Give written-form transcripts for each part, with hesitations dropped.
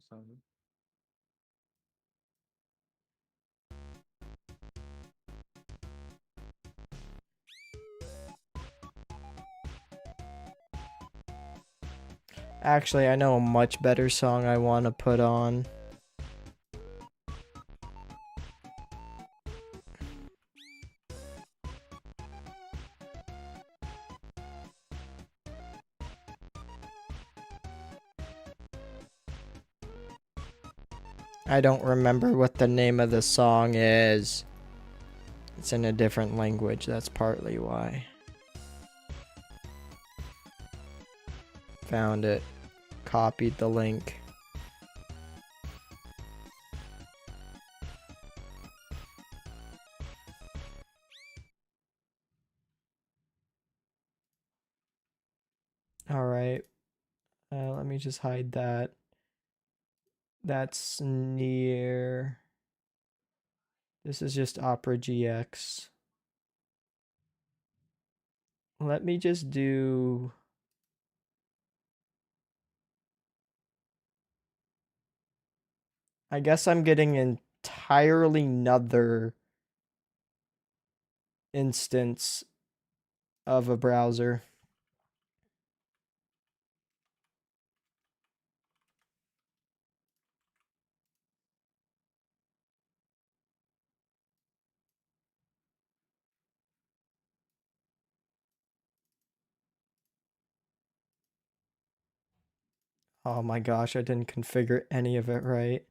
sounds good. Actually, I know a much better song I want to put on. I don't remember what the name of the song is. It's in a different language, that's partly why. Found it. Copied the link. Alright. Let me just hide that. That's near... This is just Opera GX. Let me just do... I guess I'm getting entirely another instance of a browser. Oh my gosh, I didn't configure any of it right.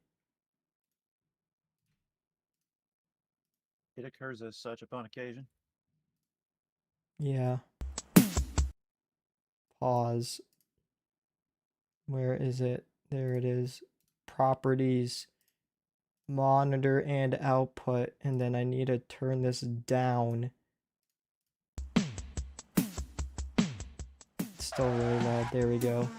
It occurs as such upon occasion. Yeah. Pause. Where is it? There it is. Properties. Monitor and output. And then I need to turn this down. It's still really loud. There we go.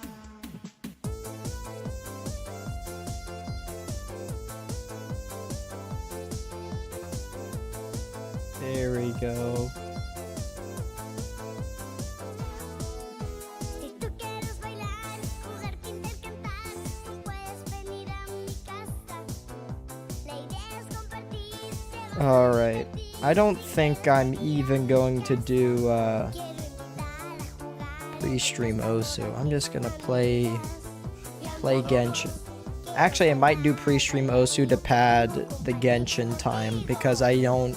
There we go. Alright. I don't think I'm even going to do pre-stream Osu. I'm just gonna play Genshin. Actually, I might do pre-stream Osu to pad the Genshin time because I don't...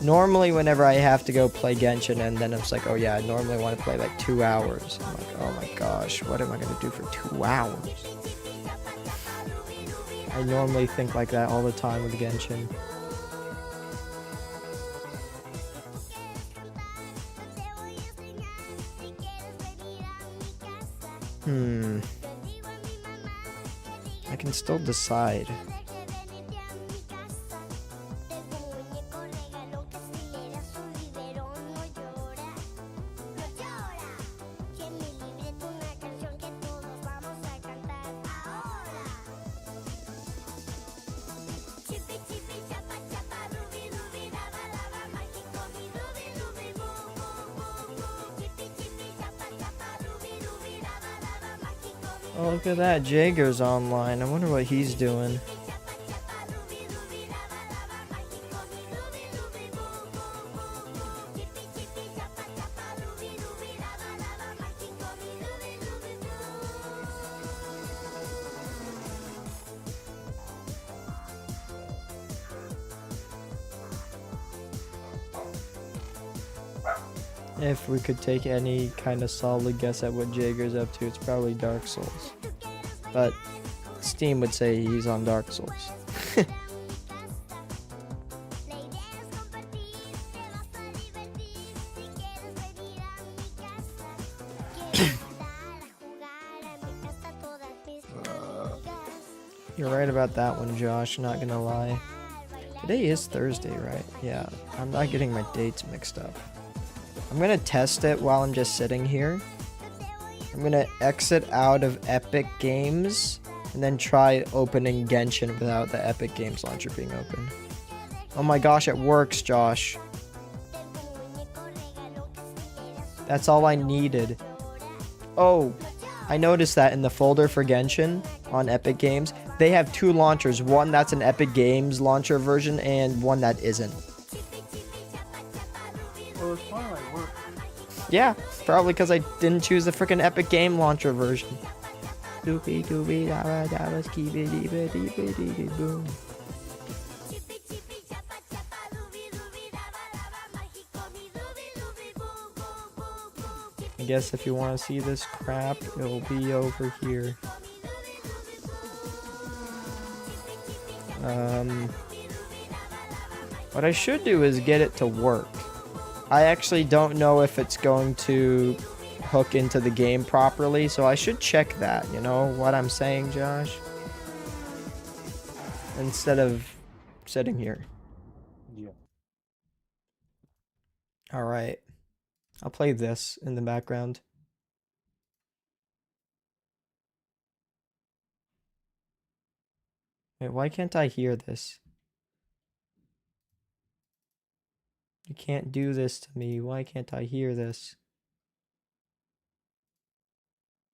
Normally, whenever I have to go play Genshin and then it's like, oh yeah, I normally want to play like 2 hours. I'm like, oh my gosh, what am I going to do for 2 hours? I normally think like that all the time with Genshin. I can still decide. Oh, look at that. Jager's online. I wonder what he's doing. If we could take any kind of solid guess at what Jager's up to, it's probably Dark Souls. But Steam would say he's on Dark Souls. You're right about that one, Josh, not gonna lie. Today is Thursday, right? Yeah, I'm not getting my dates mixed up. I'm gonna test it while I'm just sitting here. I'm gonna exit out of Epic Games and then try opening Genshin without the Epic Games launcher being open. Oh my gosh, it works, Josh. That's all I needed. Oh, I noticed that in the folder for Genshin, on Epic Games. They have two launchers. One that's an Epic Games launcher version and one that isn't. Well, it's probably like work. Yeah, probably because I didn't choose the freaking Epic Game launcher version. Doopy doopy da da da skibby dee dee dee boom. I guess if you want to see this crap, it'll be over here. What I should do is get it to work. I actually don't know if it's going to hook into the game properly, so I should check that, you know what I'm saying, Josh? Instead of sitting here. Yeah. Alright. I'll play this in the background. Wait, why can't I hear this? You can't do this to me. Why can't I hear this?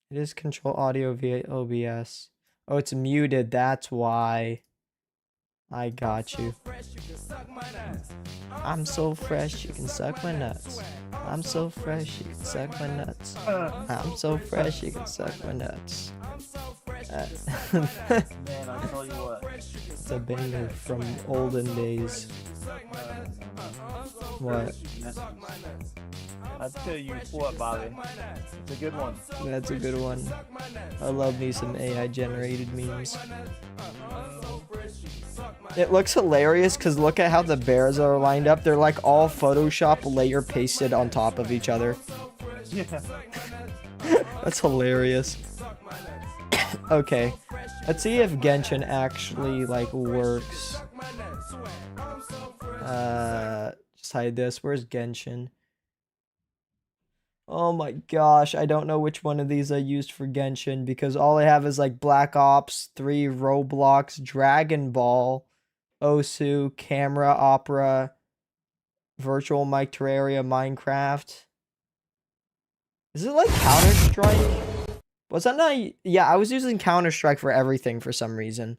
It is control audio via OBS. Oh, it's muted. That's why. I got you. I'm so fresh, you can suck my nuts. I'm so fresh, you can suck my nuts. I'm so fresh, you can suck my nuts. Man, I'll tell you what. It's a banger from olden days. What? I tell you what, Bobby. It's a good one. That's a good one. I love me some AI generated memes. It looks hilarious because look at how the bears are lined up. They're like all Photoshop layer pasted on top of each other. Yeah. That's hilarious. Okay, let's see if Genshin actually like works. Just hide this. Where's Genshin? Oh my gosh, I don't know which one of these I used for Genshin because all I have is like Black Ops 3, Roblox, Dragon Ball, Osu, Camera, Opera, Virtual Mic Terraria, Minecraft. Is it like Counter-Strike? Was that not? Yeah, I was using Counter-Strike for everything for some reason.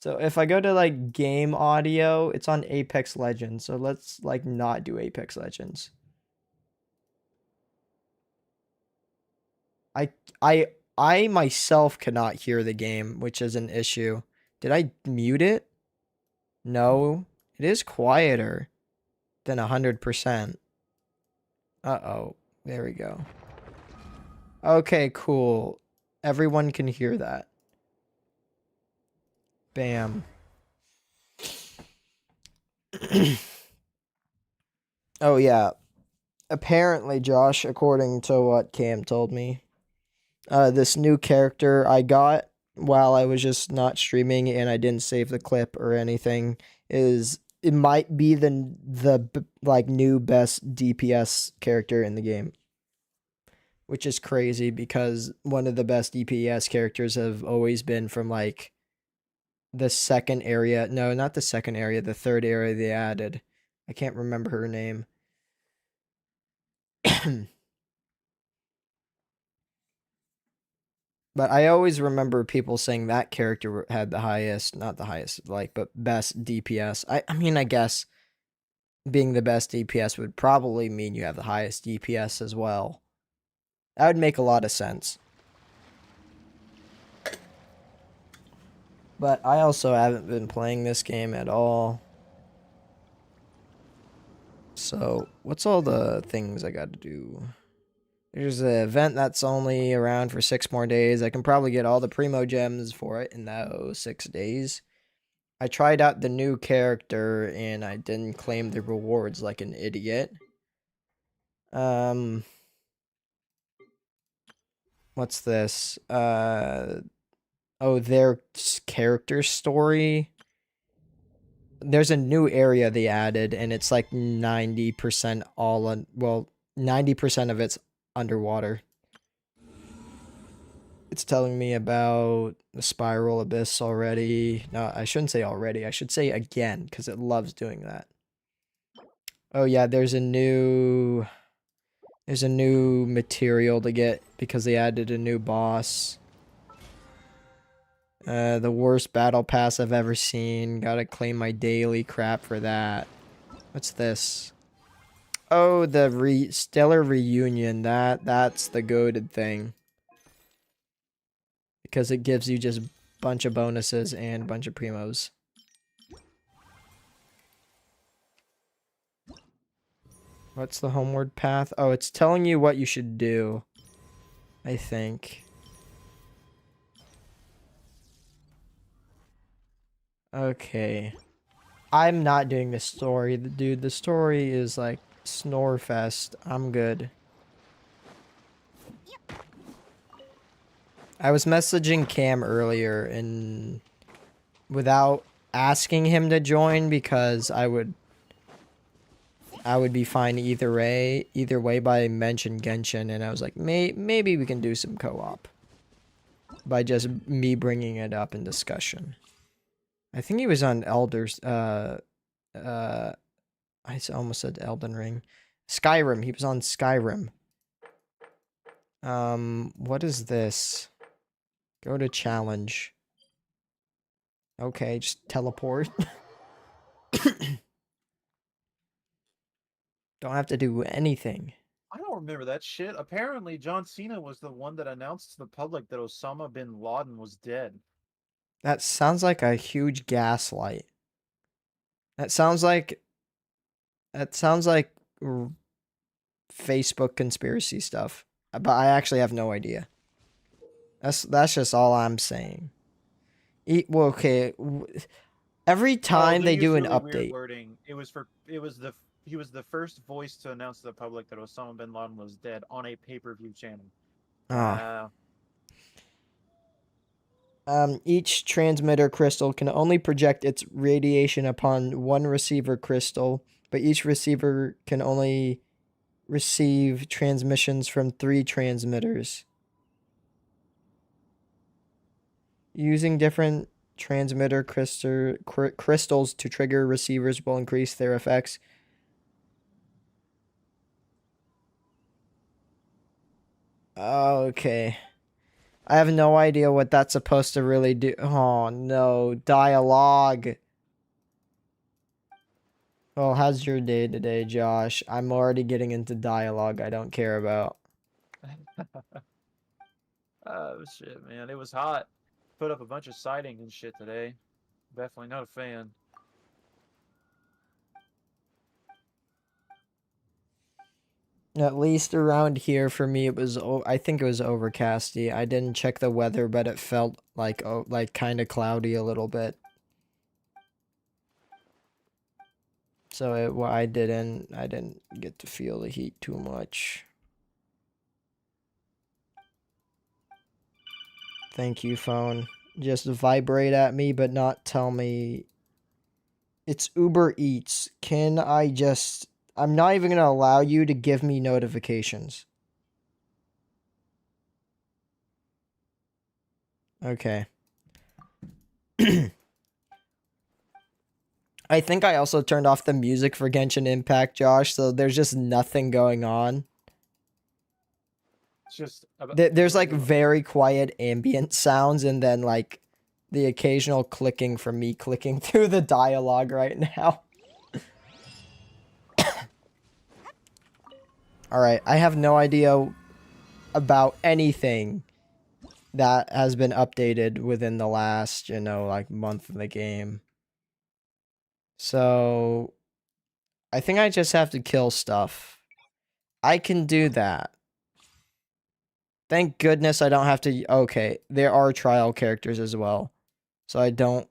So if I go to like game audio, it's on Apex Legends. So let's like not do Apex Legends. I myself cannot hear the game, which is an issue. Did I mute it? No, it is quieter than 100%. Uh-oh, there we go. Okay, cool. Everyone can hear that. Bam. Oh yeah. Apparently, Josh, according to what Cam told me, this new character I got while I was just not streaming and I didn't save the clip or anything it might be the like new best DPS character in the game, which is crazy because one of the best DPS characters have always been from like the second area. No, not the second area, the third area they added. I can't remember her name. But I always remember people saying that character had the highest, not the highest, like, but best DPS. I mean, I guess being the best DPS would probably mean you have the highest DPS as well. That would make a lot of sense. But I also haven't been playing this game at all. So, what's all the things I got to do? There's an event that's only around for 6 more days. I can probably get all the Primo Gems for it in those 6 days. I tried out the new character and I didn't claim the rewards like an idiot. What's this? Oh, their character story. There's a new area they added and it's like 90% all on, well, 90% of it's underwater. It's telling me about the Spiral Abyss already. No, I shouldn't say already. I should say again, because it loves doing that. Oh yeah, there's a new material to get because they added a new boss. The worst battle pass I've ever seen. Gotta claim my daily crap for that. What's this? Oh, the Stellar Reunion. That's the goated thing. Because it gives you just a bunch of bonuses and a bunch of primos. What's the homeward path? Oh, it's telling you what you should do. I think. Okay. I'm not doing this story, dude. The story is like Snorefest. I'm good. I was messaging Cam earlier and without asking him to join because I would be fine either way by mention Genshin, and I was like, maybe we can do some co-op by just me bringing it up in discussion. I think he was on I almost said Elden Ring. Skyrim. He was on Skyrim. What is this? Go to challenge. Okay, just teleport. Don't have to do anything. I don't remember that shit. Apparently, John Cena was the one that announced to the public that Osama bin Laden was dead. That sounds like a huge gaslight. That sounds like Facebook conspiracy stuff. But I actually have no idea. That's just all I'm saying. Well, okay. Every time they do an really update. Weird wording. He was the first voice to announce to the public that Osama bin Laden was dead on a pay-per-view channel. Each transmitter crystal can only project its radiation upon one receiver crystal, but each receiver can only receive transmissions from 3 transmitters. Using different transmitter crystals to trigger receivers will increase their effects. Okay. I have no idea what that's supposed to really do. Oh, no. Dialogue. Well, how's your day today, Josh? I'm already getting into dialogue I don't care about. Oh, shit, man. It was hot. Put up a bunch of siding and shit today. Definitely not a fan. At least around here for me, it was. I think it was overcasty. I didn't check the weather, but it felt like kind of cloudy a little bit. So I didn't get to feel the heat too much. Thank you, phone. Just vibrate at me, but not tell me. It's Uber Eats. Can I just... I'm not even going to allow you to give me notifications. Okay. I think I also turned off the music for Genshin Impact, Josh, so there's just nothing going on. It's just... There's like very quiet ambient sounds and then like the occasional clicking from me clicking through the dialogue right now. Alright, I have no idea about anything that has been updated within the last, like month of the game. So, I think I just have to kill stuff. I can do that. Thank goodness I don't have to... Okay, there are trial characters as well. So I don't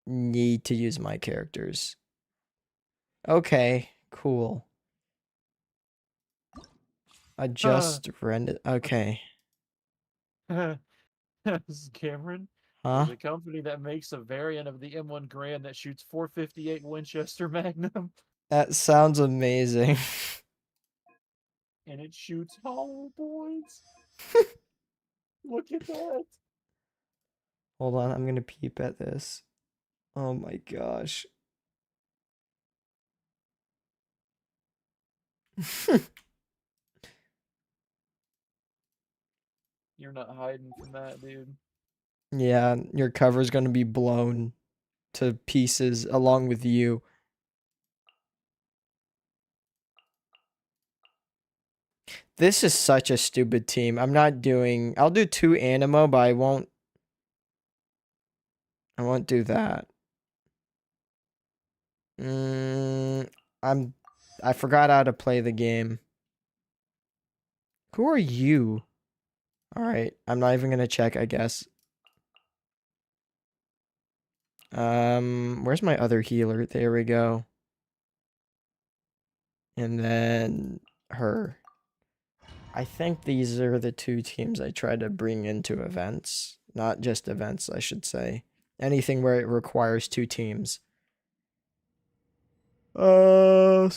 need to use my characters. Okay, cool. I just rendered... Okay. This is Cameron. Huh? There's a company that makes a variant of the M1 Garand that shoots .458 Winchester Magnum. That sounds amazing. And it shoots hollow points. Look at that. Hold on, I'm gonna peep at this. Oh my gosh. You're not hiding from that, dude. Yeah, your cover's gonna be blown to pieces along with you. This is such a stupid team. I'm not doing... I'll do 2 Animo, but I won't do that. I forgot how to play the game. Who are you? Alright, I'm not even gonna check, I guess. Where's my other healer? There we go. And then her. I think these are the 2 teams I try to bring into events. Not just events, I should say. Anything where it requires 2 teams. Something.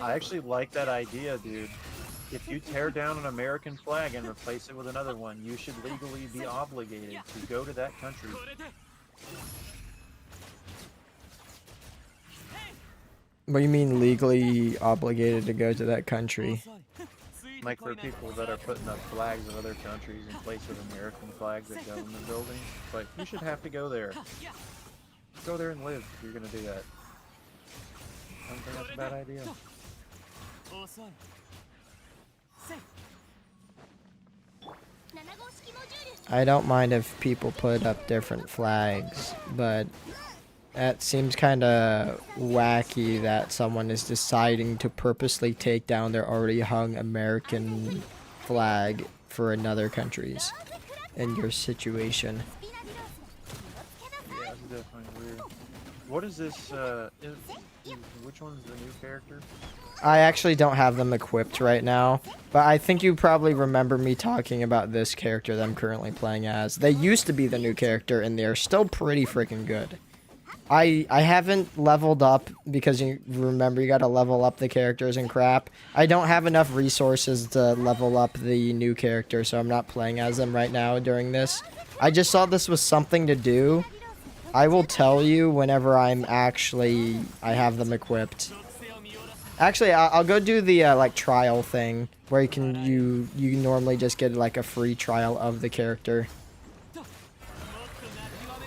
I actually like that idea, dude. If you tear down an American flag and replace it with another one, you should legally be obligated to go to that country. What do you mean legally obligated to go to that country? Like for people that are putting up flags of other countries in place of American flags that government buildings, but you should have to go there. Go there and live if you're gonna do that. I don't think that's a bad idea. I don't mind if people put up different flags, but that seems kind of wacky that someone is deciding to purposely take down their already hung American flag for another country's in your situation. Yeah, it's definitely weird. What is this, which one's the new character? I actually don't have them equipped right now, but I think you probably remember me talking about this character that I'm currently playing as. They used to be the new character, and they're still pretty freaking good. I haven't leveled up, because you remember you gotta level up the characters and crap. I don't have enough resources to level up the new character, so I'm not playing as them right now during this. I just saw this was something to do. I will tell you whenever I have them equipped. Actually, I'll go do the like trial thing where you normally just get like a free trial of the character,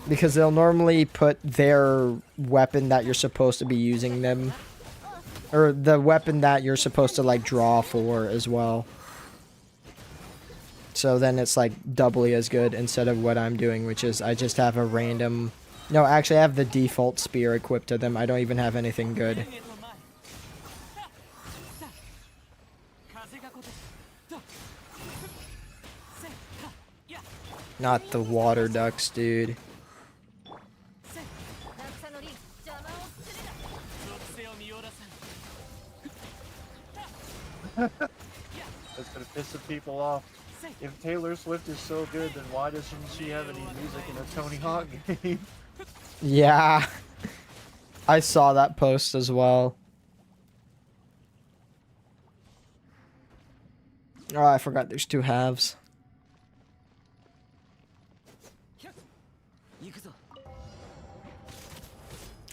because they'll normally put their weapon that you're supposed to be using them, or the weapon that you're supposed to like draw for as well. So then it's like doubly as good instead of what I'm doing, which is I just have a random... No, actually I have the default spear equipped to them. I don't even have anything good. Not the water ducks, dude. That's gonna piss some people off. If Taylor Swift is so good, then why doesn't she have any music in a Tony Hawk game? Yeah. I saw that post as well. Oh, I forgot there's 2 halves.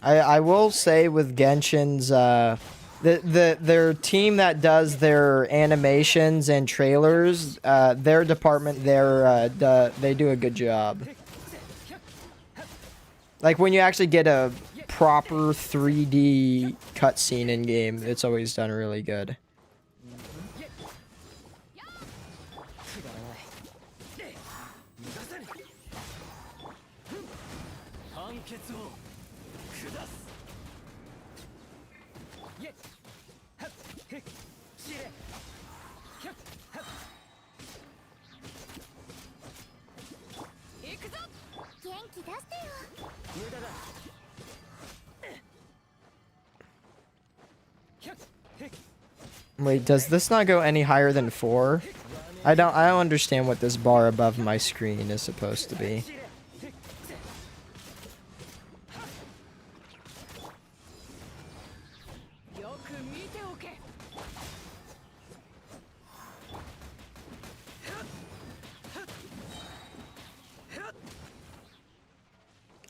I will say with Genshin's their team that does their animations and trailers, their department there, they do a good job. Like when you actually get a proper 3D cutscene in game, it's always done really good. Wait, does this not go any higher than 4? I don't understand what this bar above my screen is supposed to be.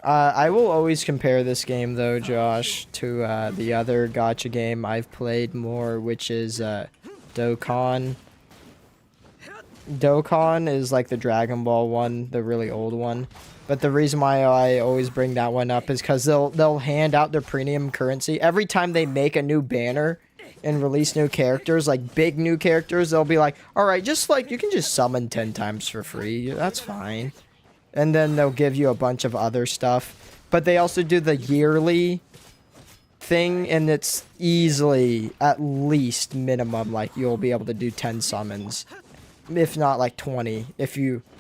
I will always compare this game, though, Josh, to the other gacha game I've played more, which is Dokkan. Dokkan is like the Dragon Ball one, the really old one. But the reason why I always bring that one up is because they'll hand out their premium currency every time they make a new banner and release new characters, like big new characters. They'll be like, all right, just like you can just summon 10 times for free. That's fine. And then they'll give you a bunch of other stuff. But they also do the yearly thing, and it's easily at least minimum like you'll be able to do 10 summons, if not like 20.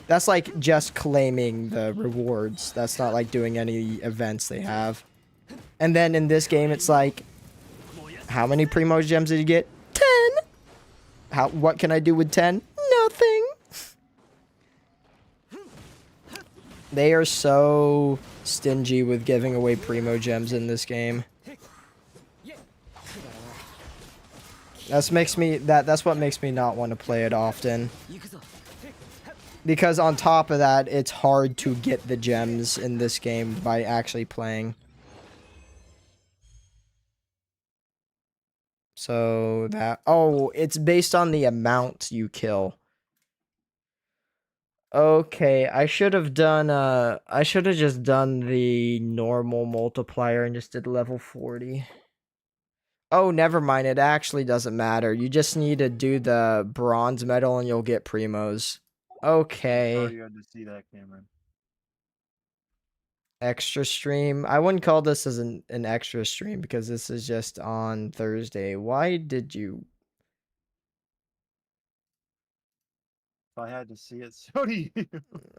That's like just claiming the rewards. That's not like doing any events they have. And then in this game it's like, how many Primo gems did you get? 10. What can I do with 10? Nothing. They are so stingy with giving away Primo gems in this game. That's what makes me not want to play it often. Because on top of that, it's hard to get the gems in this game by actually playing. So that... Oh, it's based on the amount you kill. Okay, I should have just done the normal multiplier and just did level 40. Oh, never mind. It actually doesn't matter. You just need to do the bronze medal and you'll get primos. Okay. Oh, you had to see that, Cameron. Extra stream. I wouldn't call this as an extra stream because this is just on Thursday. Why did you... If I had to see it, so do you.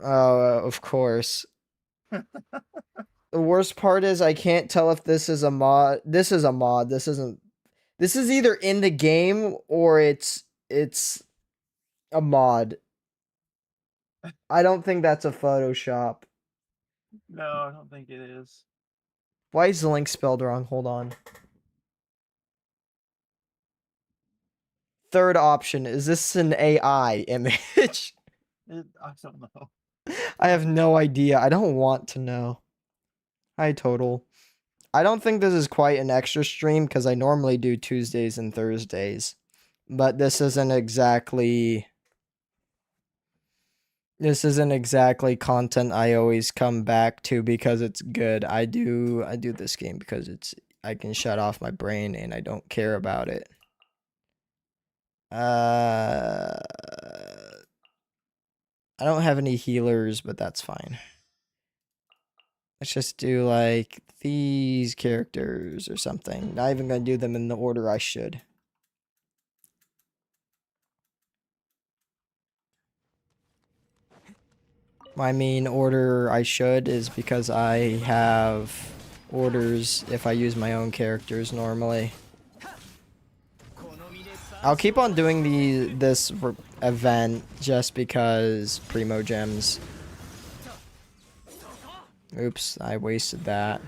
Oh, of course. The worst part is I can't tell if this is a mod. This is a mod. This isn't... This is either in the game or it's a mod. I don't think that's a Photoshop. No, I don't think it is. Why is the link spelled wrong? Hold on. Third option. Is this an AI image? I don't know. I have no idea. I don't want to know. Hi, Total. I don't think this is quite an extra stream because I normally do Tuesdays and Thursdays. But this isn't exactly... This isn't exactly content I always come back to because it's good. I do this game because I can shut off my brain and I don't care about it. I don't have any healers, but that's fine. Let's just do like these characters or something. Not even gonna do them in the order I should. My main order I should is because I have orders if I use my own characters normally. I'll keep on doing this event just because Primo Gems. Oops, I wasted that.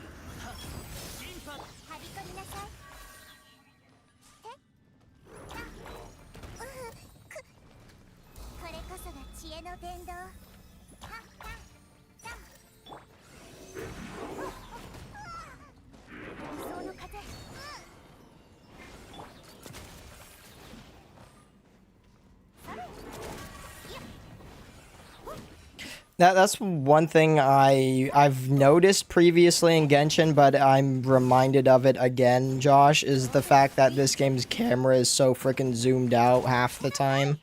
That's one thing I've noticed previously in Genshin, but I'm reminded of it again, Josh, is the fact that this game's camera is so freaking zoomed out half the time.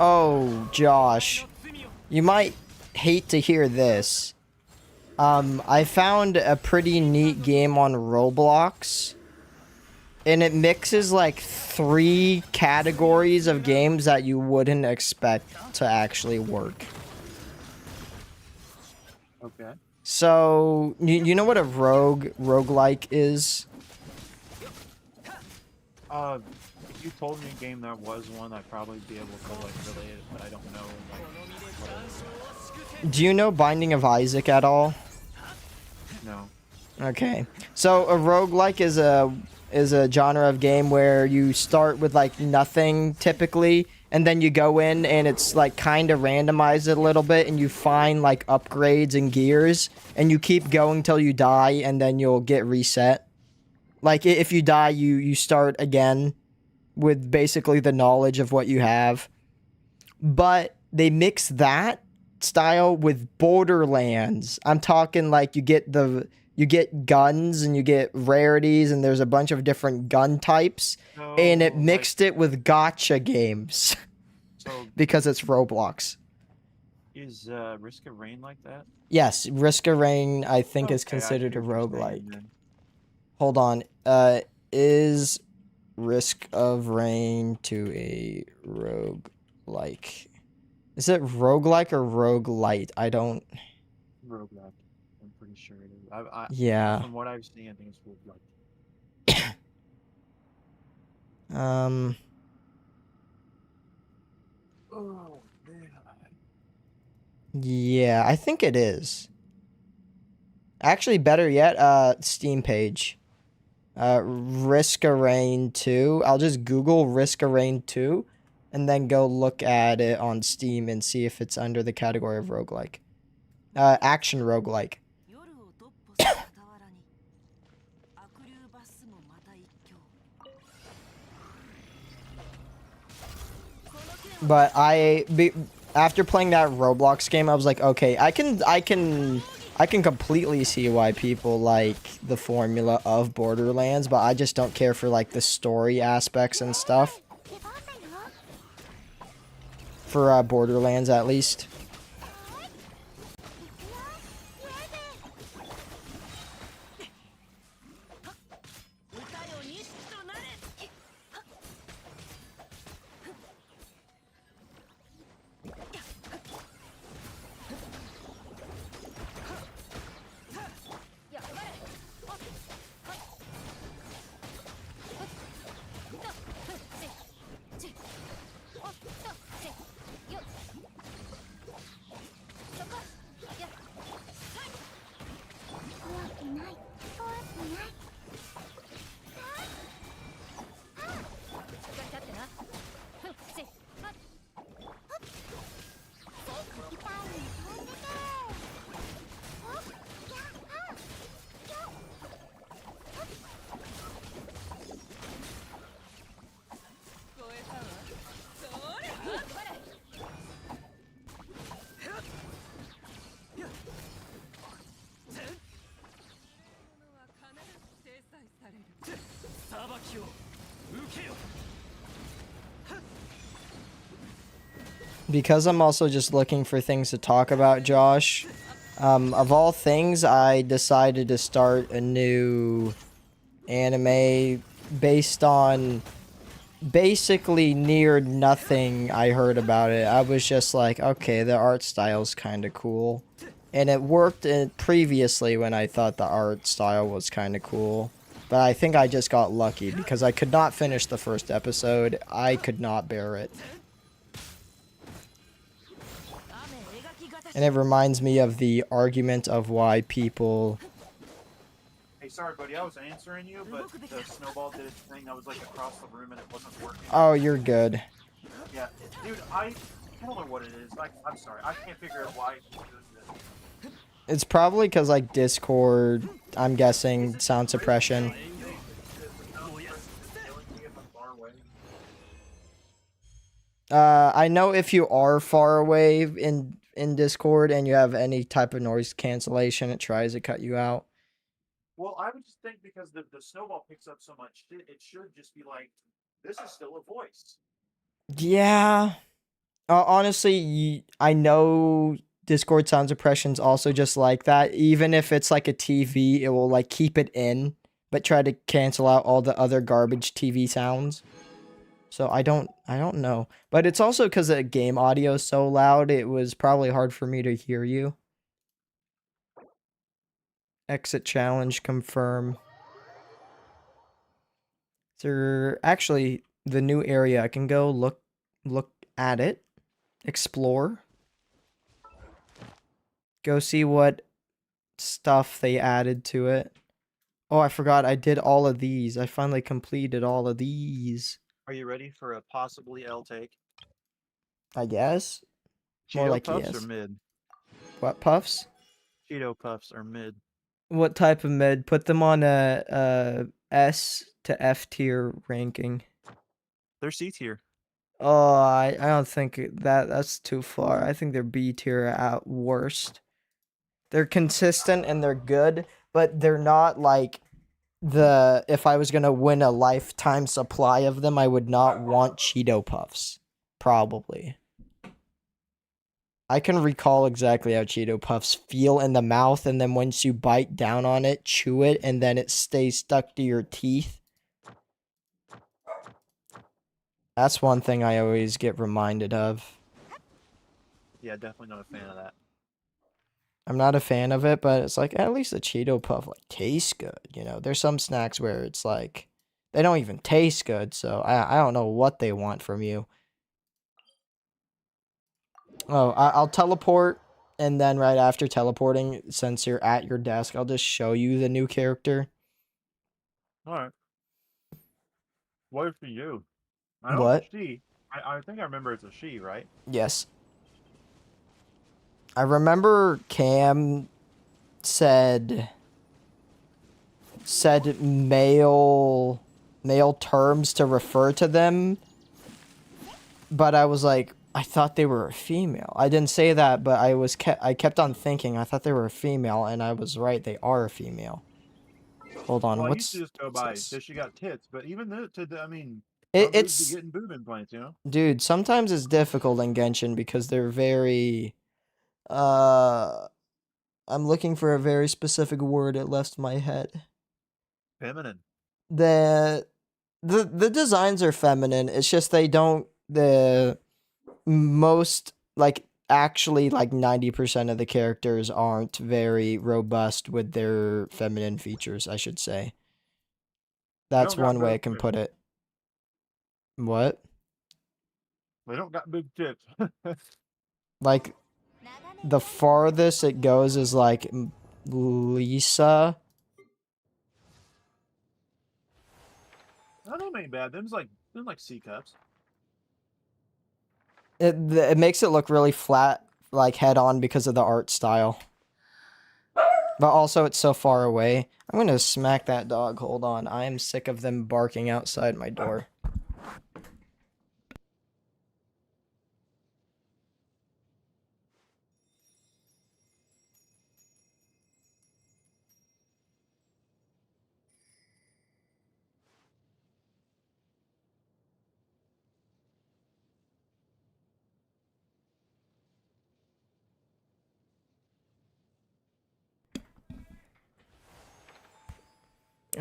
Oh, Josh. You might hate to hear this. I found a pretty neat game on Roblox. And it mixes like 3 categories of games that you wouldn't expect to actually work. Okay. So, you know what a roguelike is? If you told me a game that was one, I'd probably be able to like relate it, but I don't know like what it is. Do you know Binding of Isaac at all? No. Okay. So a roguelike is a genre of game where you start with like nothing typically, and then you go in and it's like kind of randomized a little bit, and you find like upgrades and gears, and you keep going till you die, and then you'll get reset. Like if you die, you start again with basically the knowledge of what you have. But they mix that style with Borderlands. I'm talking like you get guns and you get rarities, and there's a bunch of different gun types, and it So mixed it with gotcha games so because it's Roblox. is Risk of Rain like that? Yes, Risk of Rain I think is Okay, I considered a see what you're saying roguelike. then. Hold on. Is Risk of Rain to a roguelike? Is it roguelike or roguelite? I don't. Roguelike. I'm pretty sure it is. Yeah. From what I've seen, I think it's roguelike. Um. Oh man. Yeah, I think it is. Actually, better yet, Steam page. Risk of Rain 2. I'll just Google Risk of Rain 2 and then go look at it on Steam and see if it's under the category of roguelike. Action roguelike. But after playing that Roblox game, I was like, okay, I can completely see why people like the formula of Borderlands, but I just don't care for like the story aspects and stuff. For Borderlands, at least. Because I'm also just looking for things to talk about, Josh, of all things, I decided to start a new anime based on basically near nothing I heard about it. I was just like, okay, the art style's kind of cool. And it worked previously when I thought the art style was kind of cool. But I think I just got lucky because I could not finish the first episode. I could not bear it. And it reminds me of the argument of why people... Hey, sorry, buddy. I was answering you, but the snowball did its thing. I was like across the room and it wasn't working. Oh, you're good. Yeah, dude. I don't know what it is. I'm sorry. I can't figure out why it does this. It's probably because, like, Discord, I'm guessing, sound suppression. I know if you are far away in Discord and you have any type of noise cancellation, it tries to cut you out. Well, I would just think because the snowball picks up so much shit, it should just be like, this is still a voice. Yeah. Honestly, I know Discord sound suppression's also just like that. Even if it's like a TV, it will like keep it in, but try to cancel out all the other garbage TV sounds. So I don't know. But it's also because the game audio is so loud, it was probably hard for me to hear you. Exit challenge confirm. There actually the new area. I can go look at it, explore, go see what stuff they added to it. Oh, I forgot I did all of these. I finally completed all of these. Are you ready for a possibly L take? I guess. More Cheeto like puffs or yes. mid? What puffs? Cheeto puffs are mid. What type of mid? Put them on a S to F tier ranking. They're C tier. Oh, I don't think that's too far. I think they're B tier at worst. They're consistent and they're good, but they're not like if I was gonna win a lifetime supply of them, I would not want Cheeto Puffs. Probably. I can recall exactly how Cheeto Puffs feel in the mouth, and then once you bite down on it, chew it, and then it stays stuck to your teeth. That's one thing I always get reminded of. Yeah, definitely not a fan of that. I'm not a fan of it, but it's like at least the Cheeto Puff like tastes good. You know, there's some snacks where it's like they don't even taste good, so I don't know what they want from you. Oh, I'll teleport, and then right after teleporting, since you're at your desk, I'll just show you the new character. Alright. What is for you? I know What? it's a she. I think I remember it's a she, right? Yes. I remember Cam said male terms to refer to them, but I was like, I thought they were a female. I didn't say that, but I kept on thinking I thought they were a female, and I was right. They are a female. Hold on, Well, I used what's to just go by this? does she got tits, but even I mean, some dudes be It's getting boob implants, you know? dude. Sometimes it's difficult in Genshin because they're very. Uh, I'm looking for a very specific word. It left my head. Feminine. The designs are feminine. It's just they don't the most like actually like 90% of the characters aren't very robust with their feminine features, I should say. That's don't got one way I boob can tits. put it. What? They don't got big tits. Like the farthest it goes is like Lisa. I don't ain't bad. Them's like C cups. It makes it look really flat, like head on because of the art style. But also it's so far away. I'm gonna smack that dog. Hold on. I am sick of them barking outside my door.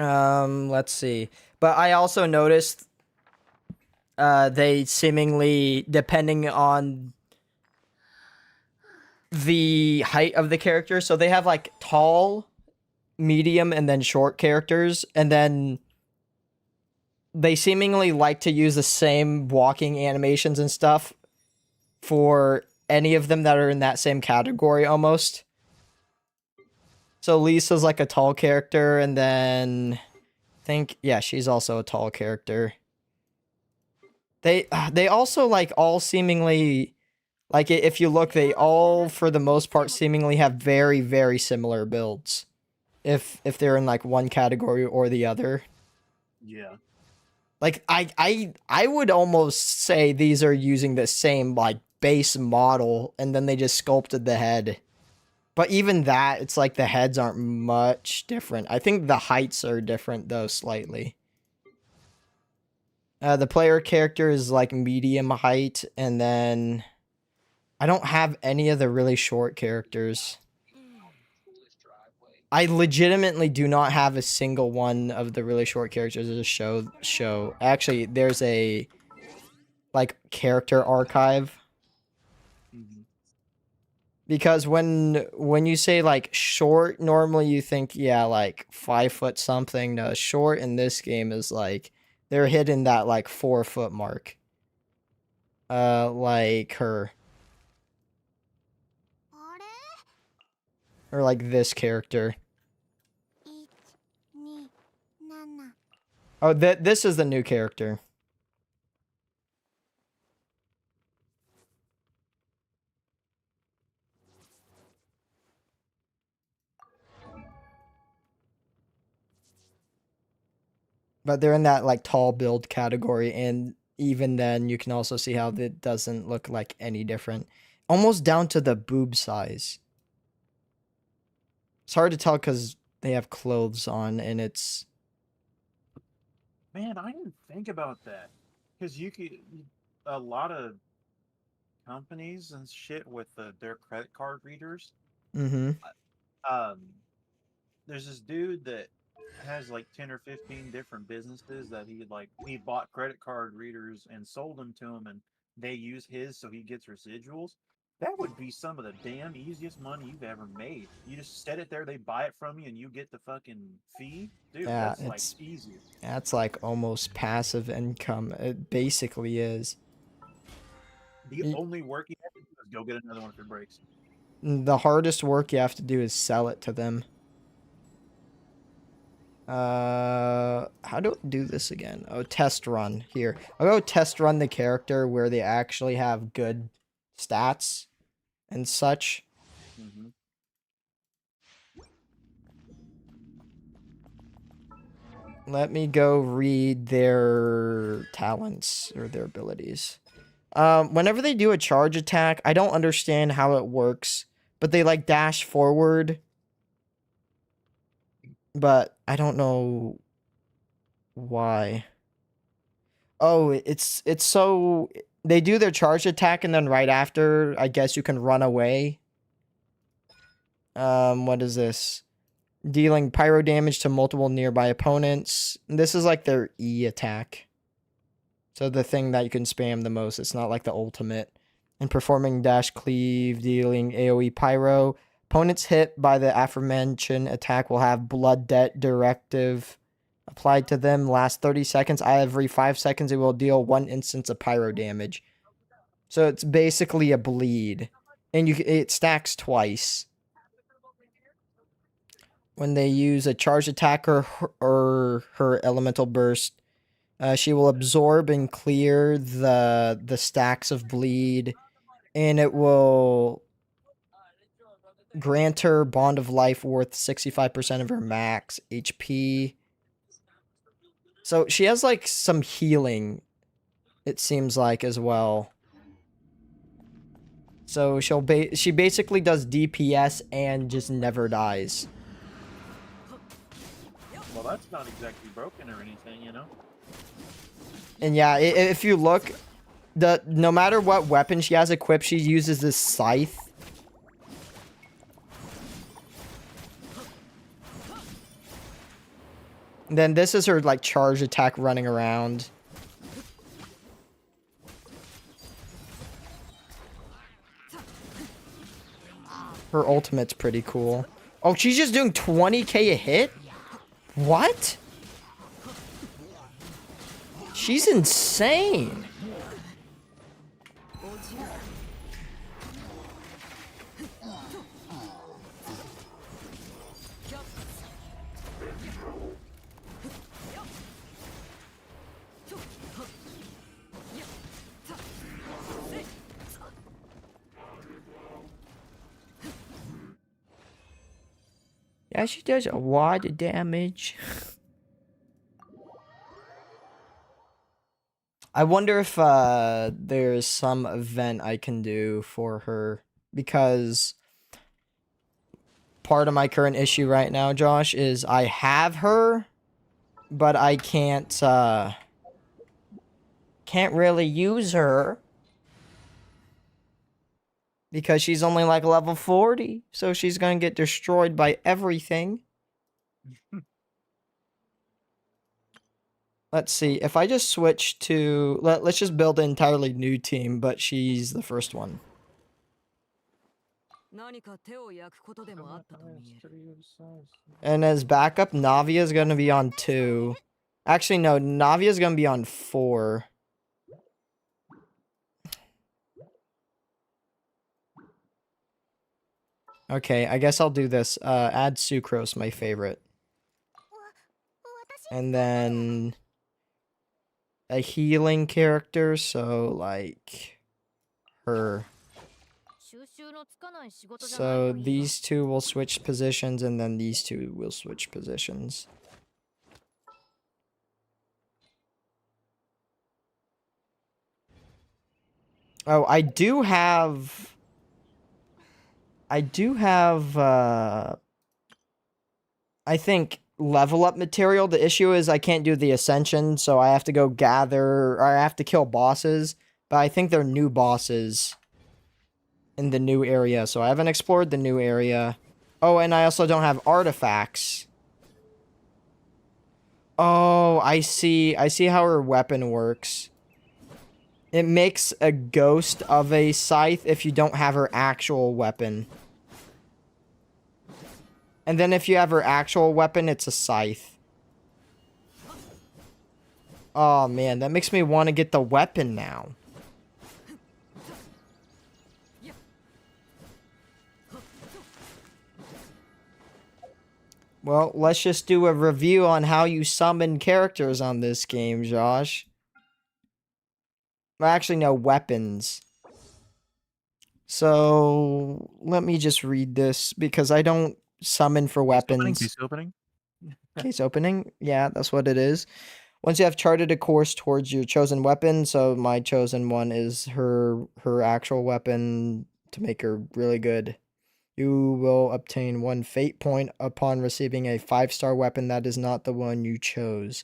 Let's see. But I also noticed they seemingly, depending on the height of the character, so they have like tall, medium, and then short characters, and then they seemingly like to use the same walking animations and stuff for any of them that are in that same category almost. So Lisa's like a tall character, and then I think, yeah, she's also a tall character. They also like all seemingly, like if you look, they all for the most part seemingly have very, very similar builds. If they're in like one category or the other. Yeah. Like I would almost say these are using the same like base model, and then they just sculpted the head. But even that, it's like the heads aren't much different. I think the heights are different though, slightly. The player character is like medium height, and then I don't have any of the really short characters. I legitimately do not have a single one of the really short characters as a show. Actually, there's a like character archive. Mm-hmm. Because when you say like short, normally you think, yeah, like 5 foot something. No, short in this game is like they're hitting that like 4 foot mark. Like her. Or like this character. Oh, this is the new character. But they're in that like tall build category, and even then you can also see how it doesn't look like any different. Almost down to the boob size. It's hard to tell because they have clothes on and it's... Man, I didn't think about that. Because a lot of companies and shit with their credit card readers. Mm-hmm. Um, there's this dude that has like 10 or 15 different businesses that he bought credit card readers and sold them to him, and they use his so he gets residuals. That would be some of the damn easiest money you've ever made. You just set it there, they buy it from you, and you get the fucking fee. Dude, Yeah, that's like easy. that's like almost passive income. It basically is. The only work you have to do is go get another one if it breaks. The hardest work you have to do is sell it to them. How do I do this again? Oh, test run here. I'll go test run the character where they actually have good stats and such. Mm-hmm. Let me go read their talents or their abilities. Whenever they do a charge attack, I don't understand how it works, but they like dash forward. But I don't know why. Oh, it's so they do their charge attack and then right after, I guess you can run away. What is this? Dealing pyro damage to multiple nearby opponents. This is like their E attack. So the thing that you can spam the most. It's not like the ultimate. And performing dash cleave, dealing AoE pyro. Opponents hit by the aforementioned attack will have blood debt directive applied to them. Last 30 seconds. Every 5 seconds, it will deal 1 instance of pyro damage. So it's basically a bleed. And it stacks twice. When they use a charge attack or her elemental burst, she will absorb and clear the stacks of bleed, and it will grant her bond of life worth 65% of her max HP. So she has like some healing, it seems like, as well. So she basically does DPS and just never dies. Well, that's not exactly broken or anything, you know? And yeah, if you look, no matter what weapon she has equipped, she uses this scythe. And then this is her like charge attack running around. Her ultimate's pretty cool. Oh, she's just doing 20k a hit? What? She's insane. Yeah, she does a lot of damage. I wonder if there's some event I can do for her, because part of my current issue right now, Josh, is I have her, but I can't really use her Because she's only like level 40, so she's gonna get destroyed by everything. Let's see, if I just switch to... Let's just build an entirely new team, but she's the first one. And as backup, Navia's gonna be on 2. Actually, no, Navia's gonna be on 4. Okay, I guess I'll do this. Add Sucrose, my favorite. And then... a healing character, so like... her. So these two will switch positions, and then these two will switch positions. Oh, I do have, I think, level up material. The issue is I can't do the ascension, so I have to go gather, or I have to kill bosses. But I think they're new bosses in the new area, so I haven't explored the new area. Oh, and I also don't have artifacts. Oh, I see. I see how her weapon works. It makes a ghost of a scythe if you don't have her actual weapon. And then if you have her actual weapon, it's a scythe. Oh, man, that makes me want to get the weapon now. Well, let's just do a review on how you summon characters on this game, Josh. Well, actually, no, weapons. So, let me just read this, because I don't summon for weapons. Case opening? Case opening? Yeah, that's what it is. Once you have charted a course towards your chosen weapon, so my chosen one is her actual weapon to make her really good. You will obtain 1 fate point upon receiving a 5-star weapon that is not the one you chose.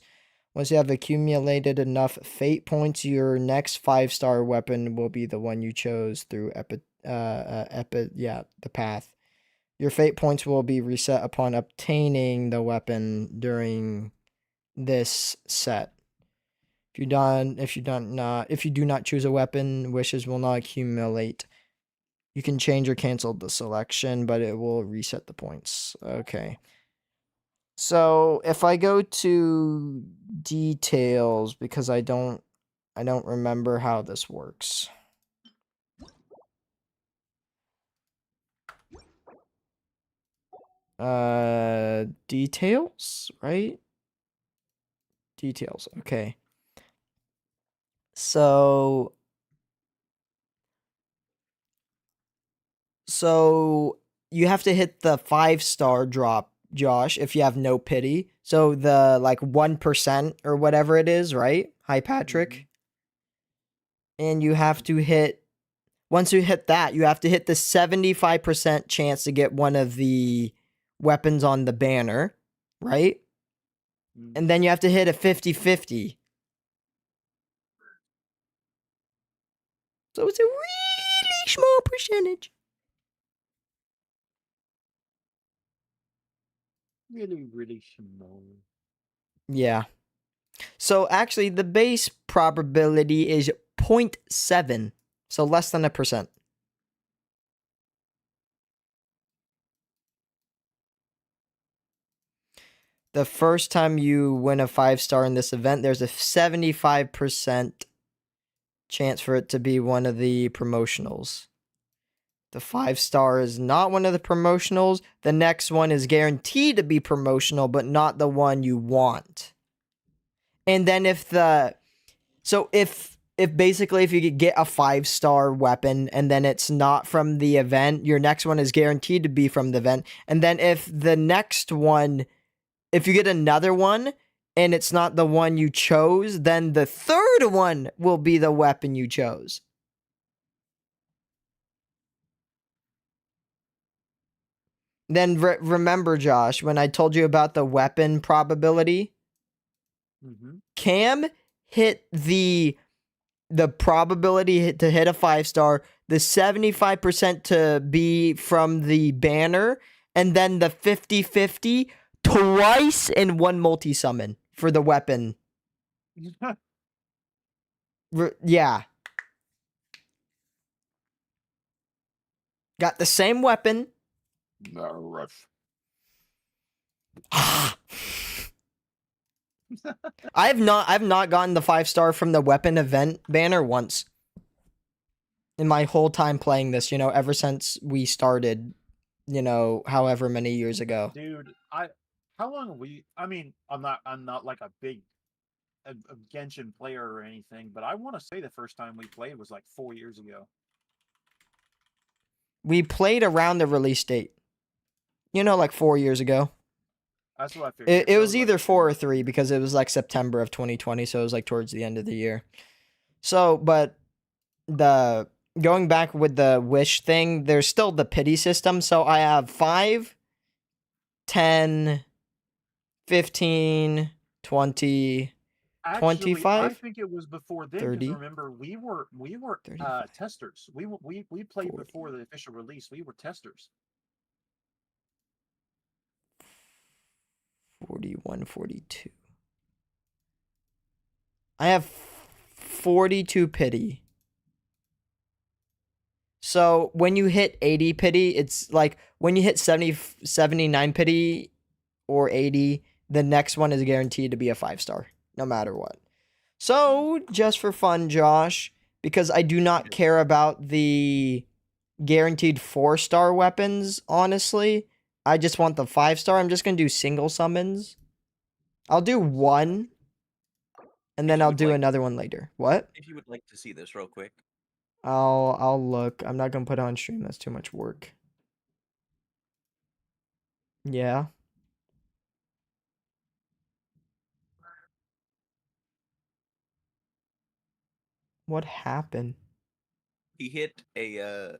Once you have accumulated enough fate points, your next 5-star weapon will be the one you chose through the path. Your fate points will be reset upon obtaining the weapon during this set. If you do not choose a weapon, wishes will not accumulate. You can change or cancel the selection, but it will reset the points. Okay. So if I go to details, because I don't remember how this works. Details, right? Details. Okay. So you have to hit the 5-star drop, Josh, if you have no pity. So the like 1% or whatever it is, right? Hi, Patrick. And you have to hit, once you hit that, you have to hit the 75% chance to get one of the weapons on the banner, right? And then you have to hit a 50-50. So it's a really small percentage. Really small. Yeah. So actually, the base probability is 0.7. So less than 1%. The first time you win a 5-star in this event, there's a 75% chance for it to be one of the promotionals. The 5-star is not one of the promotionals. The next one is guaranteed to be promotional, but not the one you want. And then if basically if you could get a 5-star weapon and then it's not from the event, your next one is guaranteed to be from the event. And then if the next one, if you get another one and it's not the one you chose, then the third one will be the weapon you chose. Then remember, Josh, when I told you about the weapon probability, Cam hit the probability to hit a 5-star the 75% to be from the banner, and then the 50-50 twice in one multi-summon for the weapon. Yeah. Got the same weapon. No rush. I've not gotten the 5-star from the weapon event banner once. In my whole time playing this, you know, ever since we started, you know, however many years ago. Dude, how long have we? I mean, I'm not like a big a Genshin player or anything, but I want to say the first time we played was like 4 years ago. We played around the release date. You know, like 4 years ago. That's what I figured. It was either 4 or 3 because it was like September of 2020, so it was like towards the end of the year. So, but the going back with the wish thing, there's still the pity system. So I have 5, 10, 15, 20, Actually, 25. I think it was before then. 30. Remember, we were 35, testers. We played 40. before the official release. We were testers. 41, 42. I have 42 pity. So when you hit 80 pity, it's like when you hit 79 pity or 80, the next one is guaranteed to be a 5-star, no matter what. So just for fun, Josh, because I do not care about the guaranteed 4-star weapons, honestly, I just want the 5-star. I'm just going to do single summons. I'll do one, and then I'll do another one later. What? If you would like to see this real quick. I'll look. I'm not going to put it on stream. That's too much work. Yeah. What happened? He hit a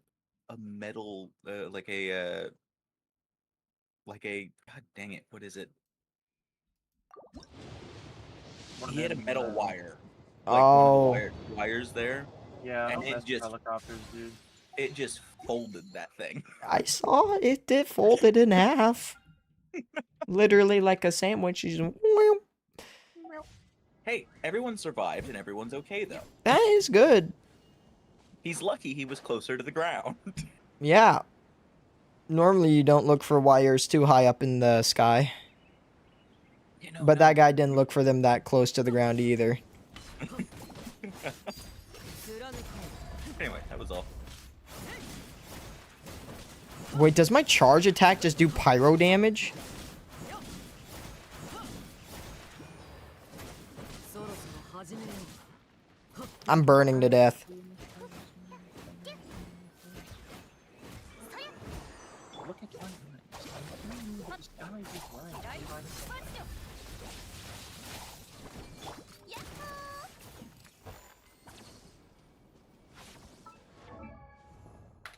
metal like a god dang it, what is it? He hit a metal wire. Like one of the wires there. Yeah, and it just helicopters, dude. It just folded that thing. I saw it. It folded in half. Literally like a sandwich. Hey, everyone survived and everyone's okay though. That is good. He's lucky he was closer to the ground. Yeah. Normally you don't look for wires too high up in the sky. You know, But that guy didn't look for them that close to the ground either. Anyway, that was all. Wait, does my charge attack just do pyro damage? I'm burning to death. Look at 20 minutes. This guy is just lying.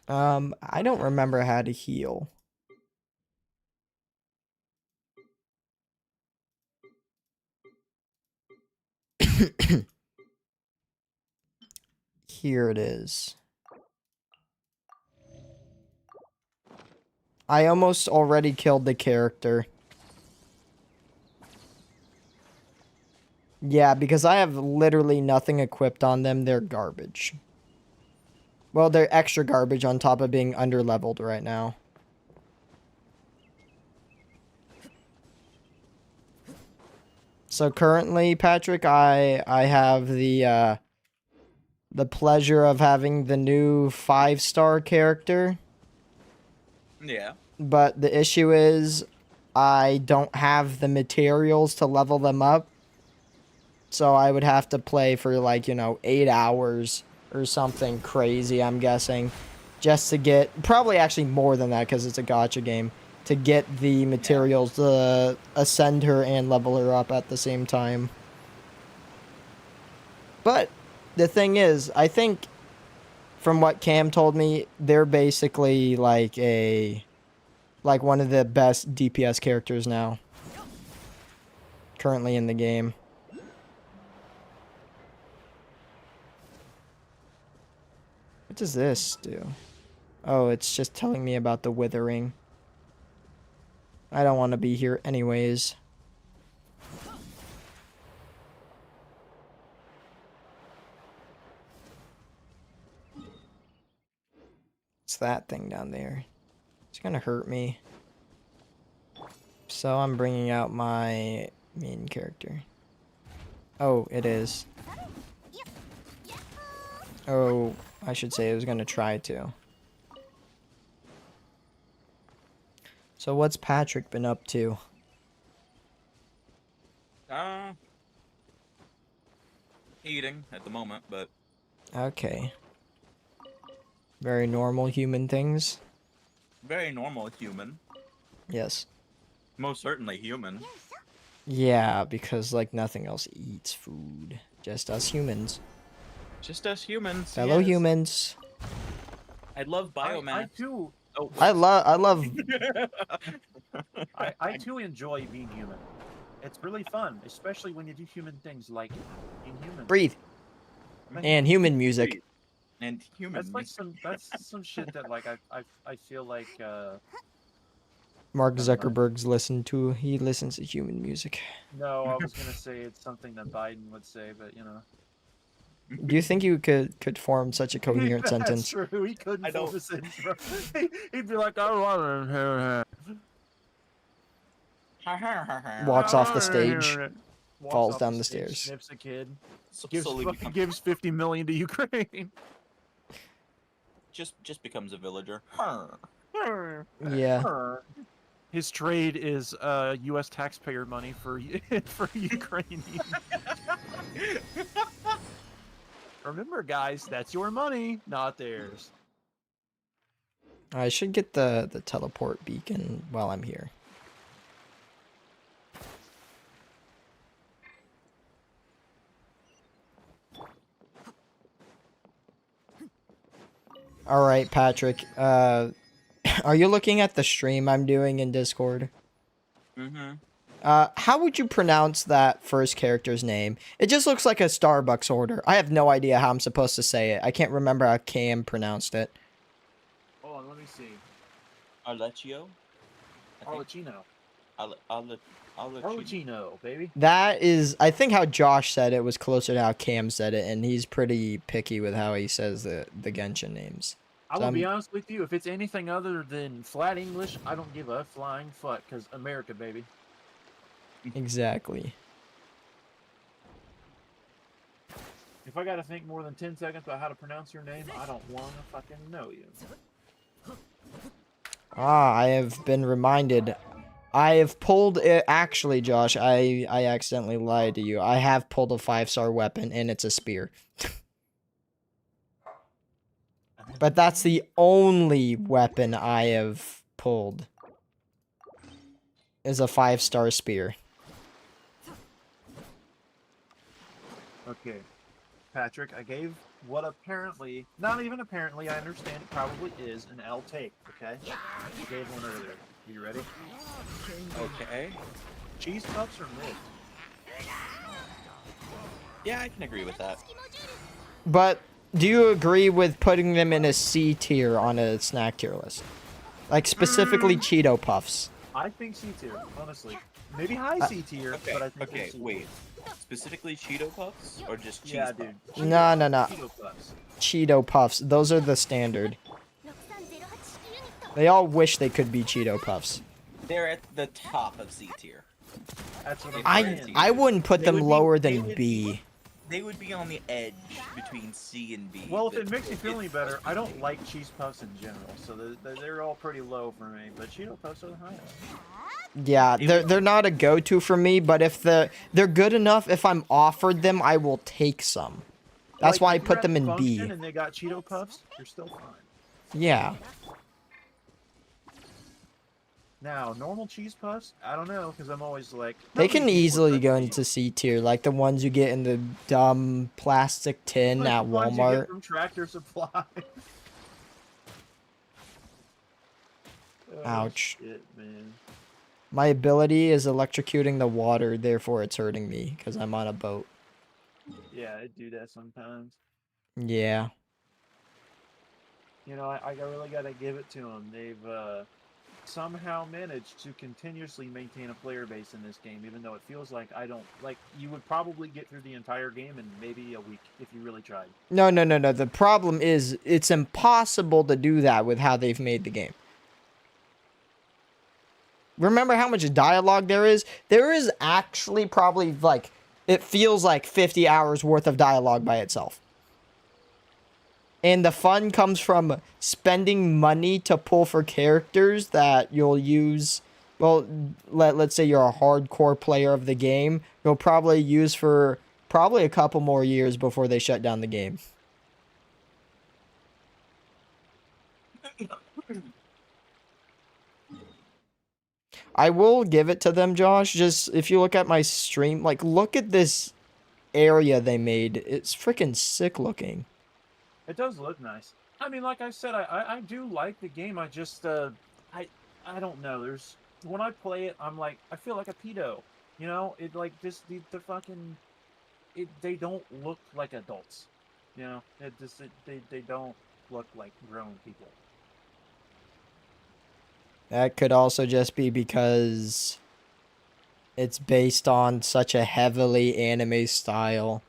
I don't remember how to heal. Here it is. I almost already killed the character. Yeah, because I have literally nothing equipped on them. They're garbage. Well, they're extra garbage on top of being under-leveled right now. So currently, Patrick, I have the pleasure of having the new 5-star character. Yeah. But the issue is I don't have the materials to level them up. So I would have to play for like, 8 hours or something crazy, I'm guessing. Just to get, probably actually more than that because it's a gacha game. To get the materials to ascend her and level her up at the same time. But the thing is, I think from what Cam told me, they're basically like one of the best DPS characters now. Currently in the game. does this do? Oh, it's just telling me about the withering. I don't want to be here anyways. It's that thing down there. It's gonna hurt me. So I'm bringing out my main character. Oh, it is. Oh, I should say I was gonna try to. So what's Patrick been up to? Eating at the moment, but Okay. Very normal human things. very normal human. Yes. Most certainly human. Yeah, because like nothing else eats food. Just us humans. Just us humans. Fellow yes. humans. I love biomass. I too. Oh, I love I too enjoy being human. It's really fun, especially when you do human things like being human. breathe. And human music. and human. That's some shit that like I feel like Mark Never mind. Zuckerberg's he listens to human music. no, I was gonna say it's something that Biden would say, but you know. Do you think you could form such a coherent That's sentence? true. He couldn't I form don't- a sentence, bro. He'd be like, I want to Walks off the stage, Walks falls off down the stage, stairs. Snips a kid. Slowly becomes, Gives 50 million to Ukraine. just becomes a villager. Yeah. His trade is U.S. taxpayer money for for Ukrainians. Remember, guys, that's your money, not theirs. I should get the teleport beacon while I'm here. All right, Patrick. Are you looking at the stream I'm doing in Discord? Mm-hmm. How would you pronounce that first character's name? It just looks like a Starbucks order. I have no idea how I'm supposed to say it. I can't remember how Cam pronounced it. Hold on, let me see. Arlecchio? Arlecchino. Arlecchino. Arlecchino, baby. That is, I think how Josh said it was closer to how Cam said it, and he's pretty picky with how he says the Genshin names. I will be honest with you, if it's anything other than flat English, I don't give a flying fuck, because America, baby. Exactly. If I gotta think more than 10 seconds about how to pronounce your name, I don't want to fucking know you. Ah, I have been reminded. I have pulled it. Actually, Josh, I accidentally lied to you. I have pulled a 5-star weapon, and it's a spear. But that's the only weapon I have pulled. Is a 5-star spear. Okay. Patrick, I gave what apparently, not even apparently, I understand it probably is an L take, okay? I gave one earlier. You ready? Okay. Cheese puffs or mid? Yeah, I can agree with that. But do you agree with putting them in a C tier on a snack tier list? Like specifically Cheeto Puffs. I think C tier, honestly. Maybe high C tier, Okay, but I think okay, it's C wait. Specifically Cheeto Puffs or just cheese Yeah, puffs? dude. No. Cheeto puffs. Cheeto Puffs. Those are the standard. They all wish they could be Cheeto Puffs. They're at the top of C tier. That's what I'm I saying. I wouldn't put They them would be- lower they than would B. They would be on the edge between C and B. Well, if but it makes you feel any it's better, supposed to I be don't B. like cheese puffs in general, so they're all pretty low for me. But Cheeto puffs are the highest. Yeah, they're not a go-to for me, but if they're good enough, if I'm offered them, I will take some. That's Like, why I if you're put at them the in B. function and they got Cheeto puffs, you're still fine. Yeah. Now, normal cheese puffs, I don't know, because I'm always like... They how can many people easily are go cheese? into C tier, like the ones you get in the dumb plastic tin Like at the ones you get Walmart. from Tractor Supply. Oh, Ouch. Shit, man. My ability is electrocuting the water, therefore it's hurting me, because I'm on a boat. Yeah, I do that sometimes. Yeah. You know, I really got to give it to them. They've somehow managed to continuously maintain a player base in this game, even though it feels like I don't like. You would probably get through the entire game in maybe a week if you really tried. No, no, no, no. The problem is it's impossible to do that with how they've made the game. Remember how much dialogue there is? There is actually probably like, it feels like 50 hours worth of dialogue by itself. And the fun comes from spending money to pull for characters that you'll use. Well, let's say you're a hardcore player of the game. You'll probably use for probably a couple more years before they shut down the game. I will give it to them, Josh. Just if you look at my stream, like look at this area they made. It's freaking sick looking. It does look nice. I mean, like I said, I do like the game. I just I don't know. There's when I play it, I'm like I feel like a pedo. You know, it like just the fucking they don't look like adults. You know, they don't look like grown people. That could also just be because it's based on such a heavily anime style.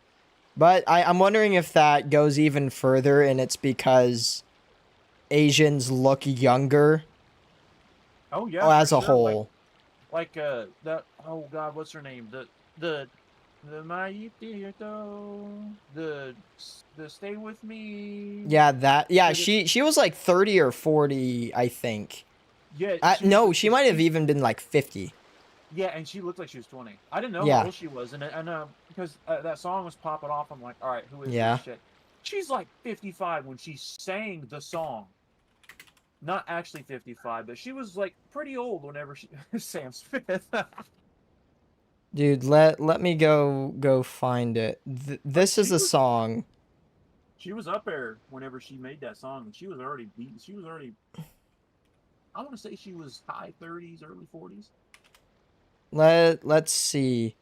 But I'm wondering if that goes even further and it's because Asians look younger. Oh yeah, as a sure. whole. Like that. Oh God, what's her name? The the Stay With Me. Yeah, that. Yeah, she was like 30 or 40, I think. Yeah. No, she might have even been like 50. Yeah, and she looked like she was 20. I didn't know Yeah. how old she was, and because that song was popping off, I'm like, all right, who is Yeah. this shit? She's like 55 when she sang the song. Not actually 55, but she was like pretty old whenever she Sam Smith. Dude, let me go find it. This is a song. She was up there whenever she made that song, and she was already beaten. She was already. I want to say she was high 30s, early 40s. Let's see.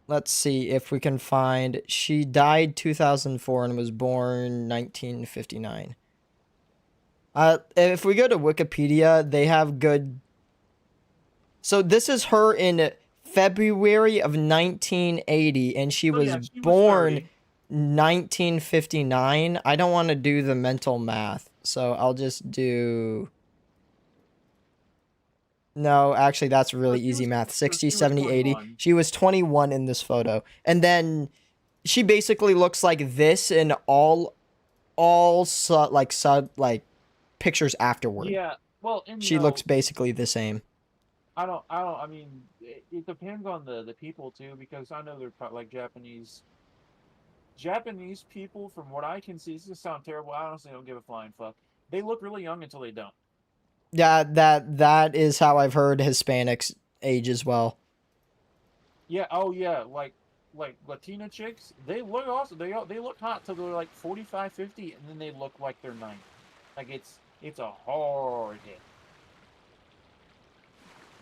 Let's see if we can find. She died 2004 and was born 1959. If we go to Wikipedia, they have good. So this is her in February of 1980, and she was born 1959. I don't want to do the mental math, so I'll just do. No, actually, that's really easy math. 60, 70, 80. She was 21 in this photo. And then she basically looks like this in all pictures afterward. Yeah, well, she looks basically the same. I mean, it depends on the people too, because I know they're like Japanese people, from what I can see, this is gonna sound terrible. I honestly don't give a flying fuck. They look really young until they don't. Yeah, that is how I've heard Hispanics age as well. Yeah, oh yeah, like Latina chicks, they look awesome. They look hot till they're like 45, 50, and then they look like they're 90. Like it's a hard hit.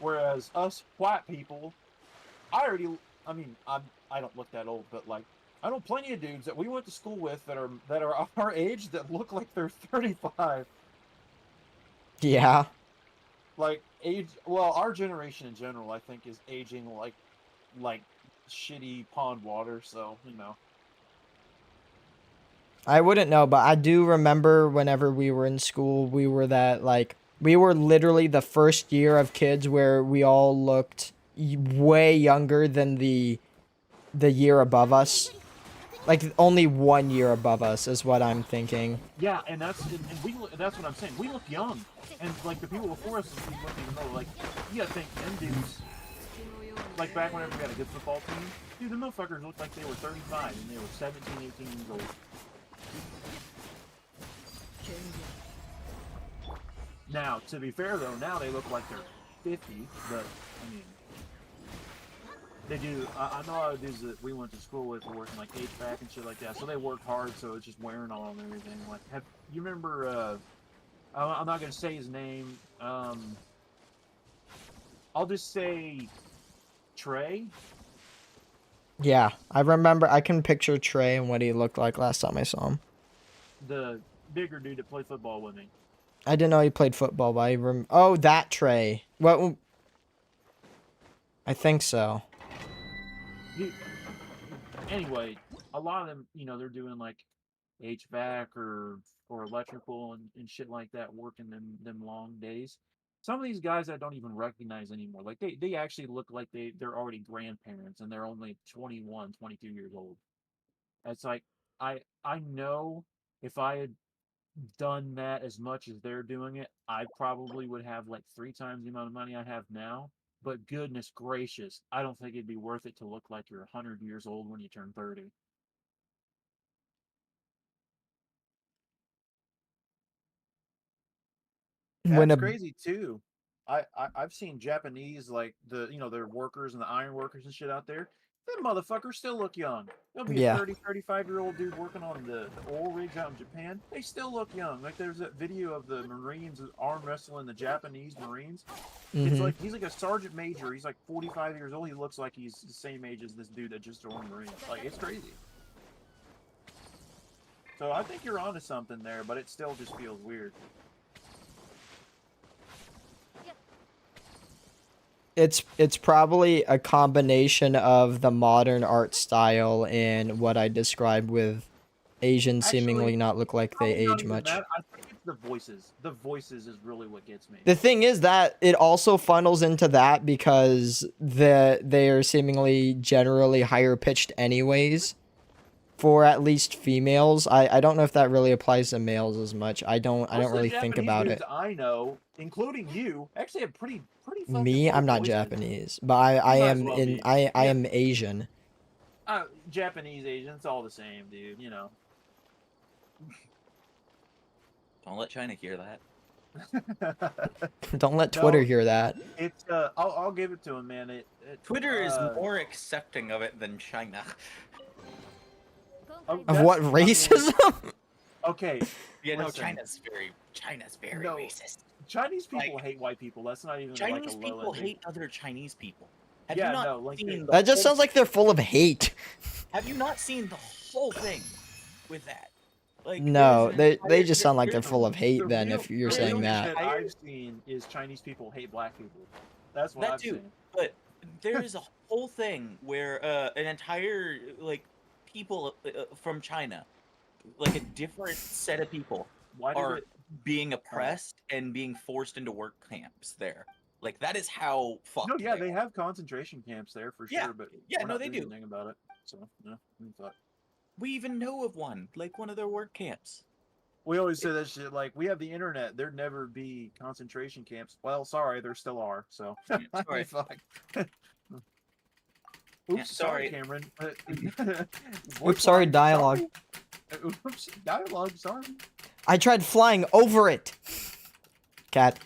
Whereas us white people, I mean, I don't look that old, but like I know plenty of dudes that we went to school with that are our age that look like they're 35. Yeah. Like well, our generation in general, I think, is aging like shitty pond water. So you know. I wouldn't know, but I do remember whenever we were in school, we were literally the first year of kids where we all looked way younger than the year above us. Like only 1 year above us is what I'm thinking. Yeah, and that's what I'm saying. We look young, and like the people before us, we look even though like you gotta think them dudes. Like back whenever we had a good football team, dude, the motherfuckers looked like they were 35 and they were 17, 18 years old. Now, to be fair though, now they look like they're 50, but I mean. They do. I know a lot of dudes that we went to school with were working like HVAC and shit like that, so they work hard. So it's just wearing on them and everything. Like, you remember? I'm not gonna say his name. I'll just say Trey. Yeah, I remember. I can picture Trey and what he looked like last time I saw him. The bigger dude that played football with me. I didn't know he played football, but oh, that Trey. What? I think so. He, anyway, a lot of them, they're doing like HVAC or electrical and shit like that, working them long days. Some of these guys I don't even recognize anymore. Like they actually look like they're already grandparents and they're only 21, 22 years old. It's like I know if I had done that as much as they're doing it, I probably would have like 3 times the amount of money I have now. But goodness gracious, I don't think it'd be worth it to look like you're 100 years old when you turn 30. When That's a crazy too. I've seen Japanese like their workers and the iron workers and shit out there. Them motherfuckers still look young. There'll be a yeah. 35-year-old dude working on the oil rigs out in Japan. They still look young. Like there's that video of the Marines arm wrestling the Japanese Marines. It's like he's like a sergeant major. He's like 45 years old. He looks like he's the same age as this dude that just joined the Marines. Like it's crazy. So I think you're onto something there, but it still just feels weird. It's probably a combination of the modern art style and what I described with Asians seemingly Actually, not look like they probably not age even much. that. I think it's the voices. The voices is really what gets me. The thing is that it also funnels into that because they are seemingly generally higher pitched anyways for at least females. I don't know if that really applies to males as much. I don't Most of the really think Japanese about dudes it. I know, including you, actually have pretty fucking Me, low I'm not voices. Japanese, but I You might as am well be. I Yeah, am Asian. Japanese, Asian, it's all the same, dude. Don't let China hear that. Don't let Twitter No, hear that. it's I'll give it to him, man. Twitter is more accepting of it than China. Of what, I mean, racism? okay, Yeah, no, listen. China's very No, racist. Chinese people Like, hate white people. That's not even like a Chinese low people ending. hate other Chinese people. Have you Yeah, not no, like seen the That just whole, sounds like they're full of hate. Have you not seen the whole thing with that? Like, there's No, an they entire just sound like they're there's full of hate the then real if you're the saying real that. shit I've seen is Chinese people hate black people. That's what that I've too. seen. But there's a whole thing where an entire like people from China, like a different set of people, Why did are it? being oppressed and being forced into work camps there. Like that is how No, fucked yeah, they they are. have concentration camps there for Yeah, sure, but yeah, we're no, not they doing do. anything about it. So, yeah, fuck. We even know of one, like one of their work camps. We always say that shit. Like, we have the internet. There'd never be concentration camps. Well, sorry, there still are. So, Yeah, I sorry. mean, fuck. Yeah, Oops, sorry, Cameron. Oops, Voice sorry, line, dialogue. sorry. Oops, dialogue. Sorry. I tried flying over it. Cat.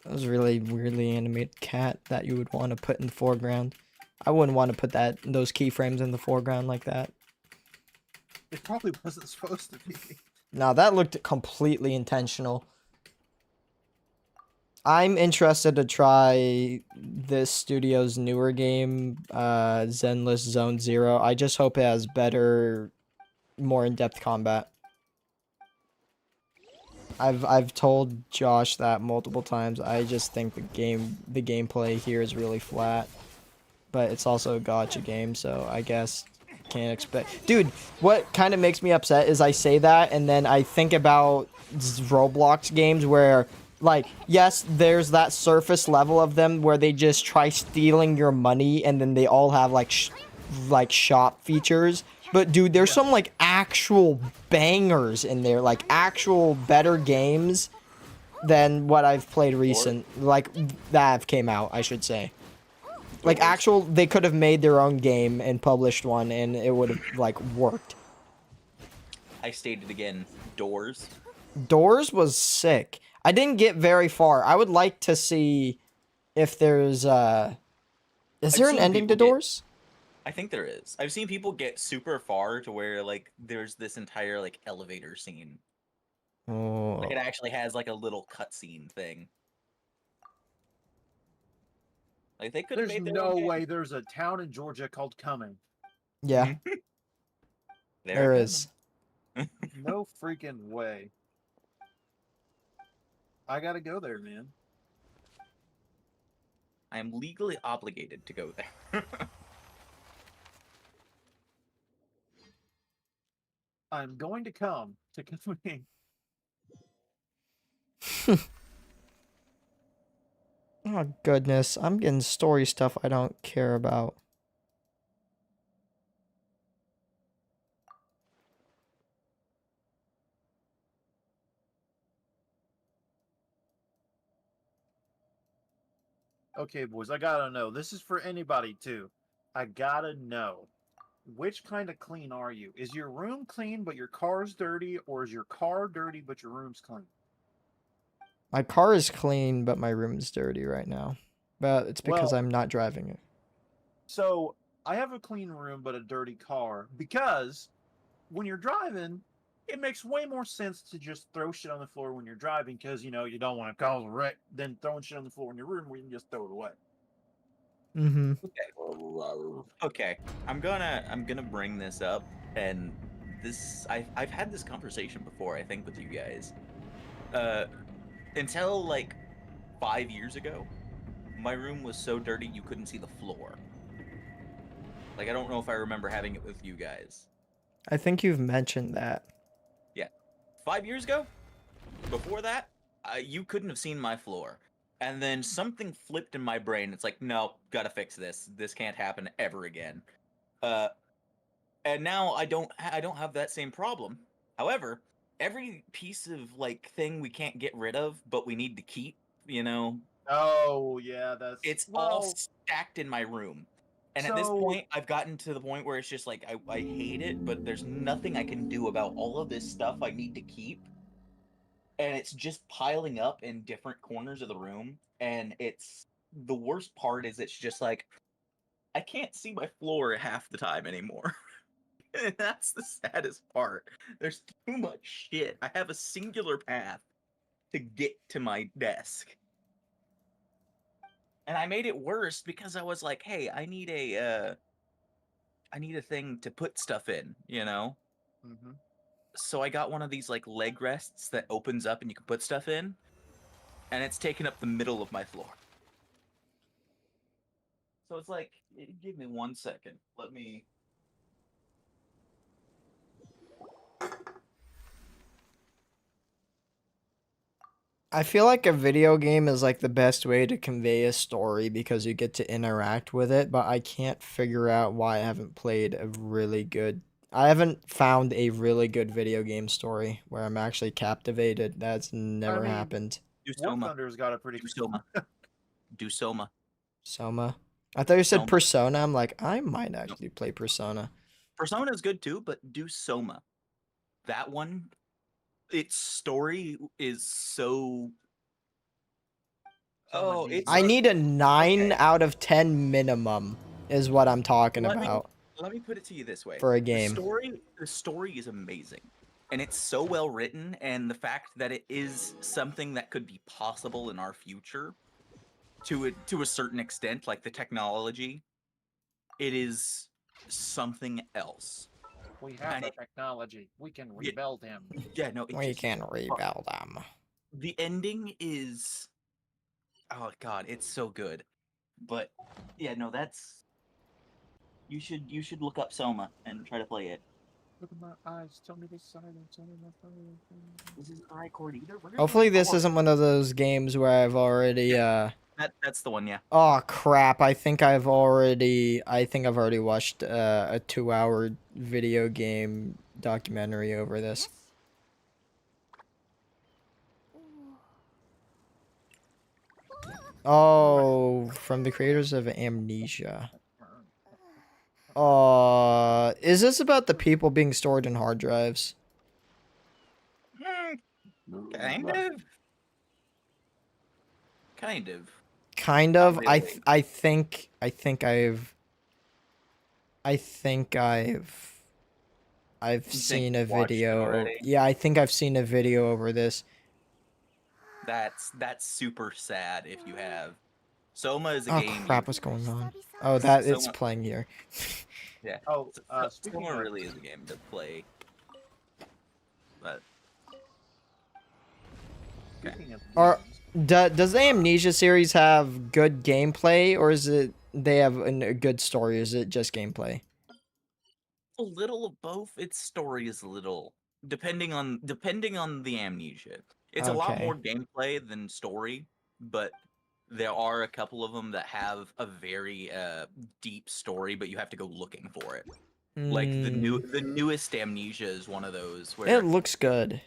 That was really weirdly animated cat that you would want to put in the foreground. I wouldn't want to put those keyframes in the foreground like that. It probably wasn't supposed to be. Now that looked completely intentional. I'm interested to try this studio's newer game, Zenless Zone Zero. I just hope it has better, more in-depth combat. I've told Josh that multiple times. I just think the gameplay here is really flat. But it's also a gacha game, so I guess can't expect. Dude, what kind of makes me upset is I say that and then I think about Roblox games where, like, yes, there's that surface level of them where they just try stealing your money and then they all have like shop features. But dude, there's some like actual bangers in there, like actual better games than what I've played like that have came out, I should say. Like actual, they could have made their own game and published one, and it would have like worked. I stated again, Doors. Doors was sick. I didn't get very far. I would like to see if there's is there an ending to Doors? I think there is. I've seen people get super far to where like there's this entire like elevator scene. Oh. Like it actually has like a little cutscene thing. Like they could have There's made their own no game. way there's a town in Georgia called Cumming. Yeah, there it is. No freaking way. I gotta go there, man. I am legally obligated to go there. I'm going to come to Cumming. Oh goodness, I'm getting story stuff I don't care about. Okay, boys, I gotta know. This is for anybody, too. I gotta know. Which kind of clean are you? Is your room clean but your car's dirty, or is your car dirty but your room's clean? My car is clean, but my room's dirty right now. But it's because Well, I'm not driving it. so I have a clean room but a dirty car because when you're driving, it makes way more sense to just throw shit on the floor when you're driving because you know you don't want to cause a wreck than throwing shit on the floor in your room where you can just throw it away. Mm-hmm. Okay, I'm gonna bring this up, and this I've had this conversation before, I think, with you guys. Until like 5 years ago, my room was so dirty you couldn't see the floor. Like I don't know if I remember having it with you guys. I think you've mentioned that. Yeah, 5 years ago. Before that, you couldn't have seen my floor. And then something flipped in my brain. It's like, no, gotta fix this. This can't happen ever again. And now I don't have that same problem. However, every piece of like thing we can't get rid of, but we need to keep, you know, Oh yeah, that's it's all well. stacked in my room. And at this So point, I've gotten to the point where it's just like I hate it, but there's nothing I can do about all of this stuff I need to keep. And it's just piling up in different corners of the room. And it's the worst part is it's just like I can't see my floor half the time anymore. And that's the saddest part. There's too much shit. I have a singular path to get to my desk. And I made it worse because I was like, "Hey, I need a thing to put stuff in, you know?" mhm. So I got one of these like leg rests that opens up and you can put stuff in, and it's taken up the middle of my floor. So it's like, give me 1 second. Let me. I feel like a video game is like the best way to convey a story because you get to interact with it, but I can't figure out why I haven't played a really good. I haven't found a really good video game story where I'm actually captivated. That's never mean, happened. Do War Soma. Thunder's got a pretty Do Soma. Do Soma. Soma. I thought you said Soma. Persona. I'm like, I might No. actually play Persona. Persona is good too, but do Soma. That one, its story is so. Soma Oh, needs it's. I need a 9 Okay. out of 10 minimum is what I'm talking Let me- about Let me put it to you this way. for a game. The story is amazing. And it's so well written, and the fact that it is something that could be possible in our future to a certain extent, like the technology, it is something else. We have And the technology. We can Yeah. rebuild him. Yeah, no, it We just, can rebuild them. the ending is, oh god, it's so good. But yeah, no, that's you should look up Soma and try to play it. Look at my eyes. Tell me the silence. Tell me my phone. This isn't the right chord either. Where's the Hopefully right this chord? isn't one of those games where I've already That's the one, yeah. Oh crap, I think I've already watched a 2-hour video game documentary over this. Oh, from the creators of Amnesia. Is this about the people being stored in hard drives? Kind of. Kind of. Kind Not of. really. I think I've You think seen a you've watched it video. already? Yeah, I think I've seen a video over this. That's super sad if you have. Soma is a Oh game. crap, what's going on? Oh, that it's Soma- playing here. Yeah. Oh, speaking Soma of, really is a game to play. But speaking of Are games, does the Amnesia series have good gameplay, or is it they have a good story? Is it just gameplay? a little of both. Its story is a little depending on the Amnesia. It's a lot Okay. more gameplay than story, but there are a couple of them that have a very deep story, but you have to go looking for it. Like Mm, the newest Amnesia is one of those it where looks good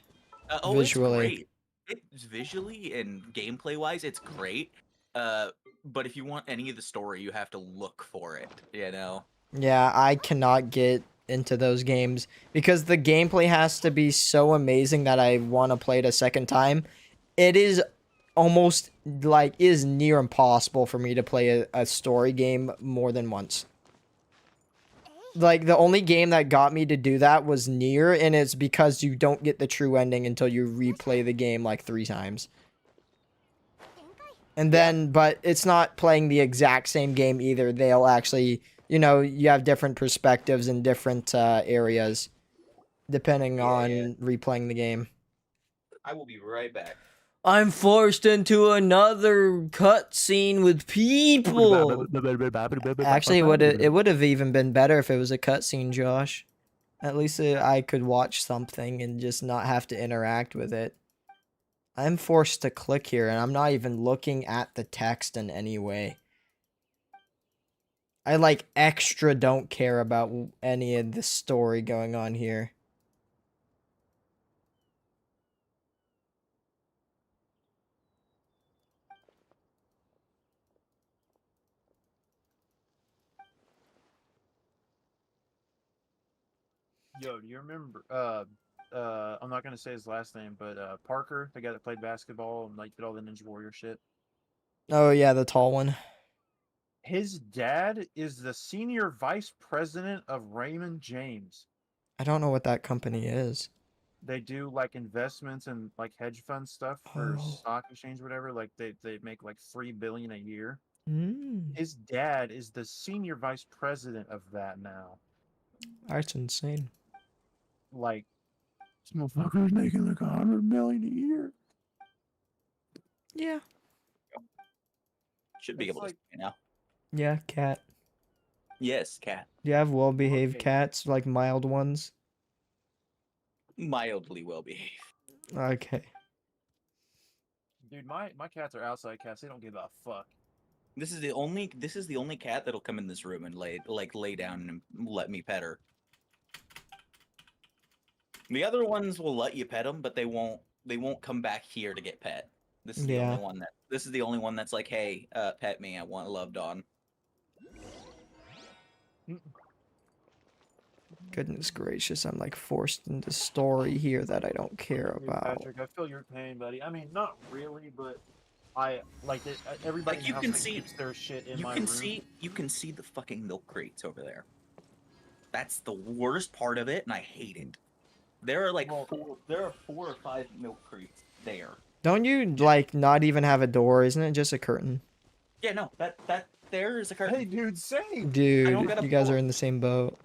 oh, it's visually. great. It's visually and gameplay wise, it's great. But if you want any of the story, you have to look for it. You know. Yeah, I cannot get into those games because the gameplay has to be so amazing that I want to play it a second time. It is almost like is near impossible for me to play a story game more than once. Like the only game that got me to do that was Nier, and it's because you don't get the true ending until you replay the game like 3 times. And then, but it's not playing the exact same game either. They'll actually, you know, you have different perspectives in different areas depending on replaying the game. I will be right back. I'm forced into another cutscene with people. Actually, it would have even been better if it was a cutscene, Josh. At least I could watch something and just not have to interact with it. I'm forced to click here, and I'm not even looking at the text in any way. I like extra don't care about any of the story going on here. yo, do you remember? I'm not gonna say his last name, but Parker, the guy that played basketball and like did all the Ninja Warrior shit. Oh yeah, the tall one. His dad is the senior vice president of Raymond James. I don't know what that company is. They do like investments and like hedge fund stuff for Oh. stock exchange, whatever. Like they make like 3 billion a year. Mm, His dad is the senior vice president of that now. that's insane. Like, this motherfucker's making like 100 million a year. Yeah. Should be It's able to like, see now. Yeah, cat. Yes, cat. Do you have well-behaved Okay. cats, like mild ones? Mildly well behaved. Okay. dude, my cats are outside cats. They don't give a fuck. This is the only cat that'll come in this room and lay down and let me pet her. The other ones will let you pet them, but they won't come back here to get pet. This is the Yeah. only one that's like, hey, pet me. I want loved on. Goodness gracious, I'm like forced into story here that I don't care Dude, about. Patrick, I feel your pain, buddy. I mean, not really, but I like it. Everybody Like, in you the house can like, see- keeps their shit in You my can room. see the fucking milk crates over there. That's the worst part of it, and I hate it. There are like Well- 4 or 5 milk crates there. Don't you like not even have a door? Isn't it just a curtain? Yeah, no, that there is a curtain. Hey, dude, same. Dude, got a you guys door. are in the same boat.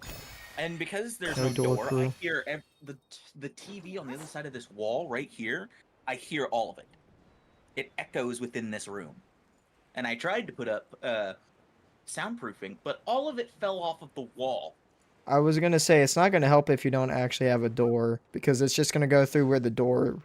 And because there's No no door door, crew. I hear the TV on the other side of this wall right here. I hear all of it. It echoes within this room. And I tried to put up soundproofing, but all of it fell off of the wall. I was gonna say it's not gonna help if you don't actually have a door because it's just gonna go through where the door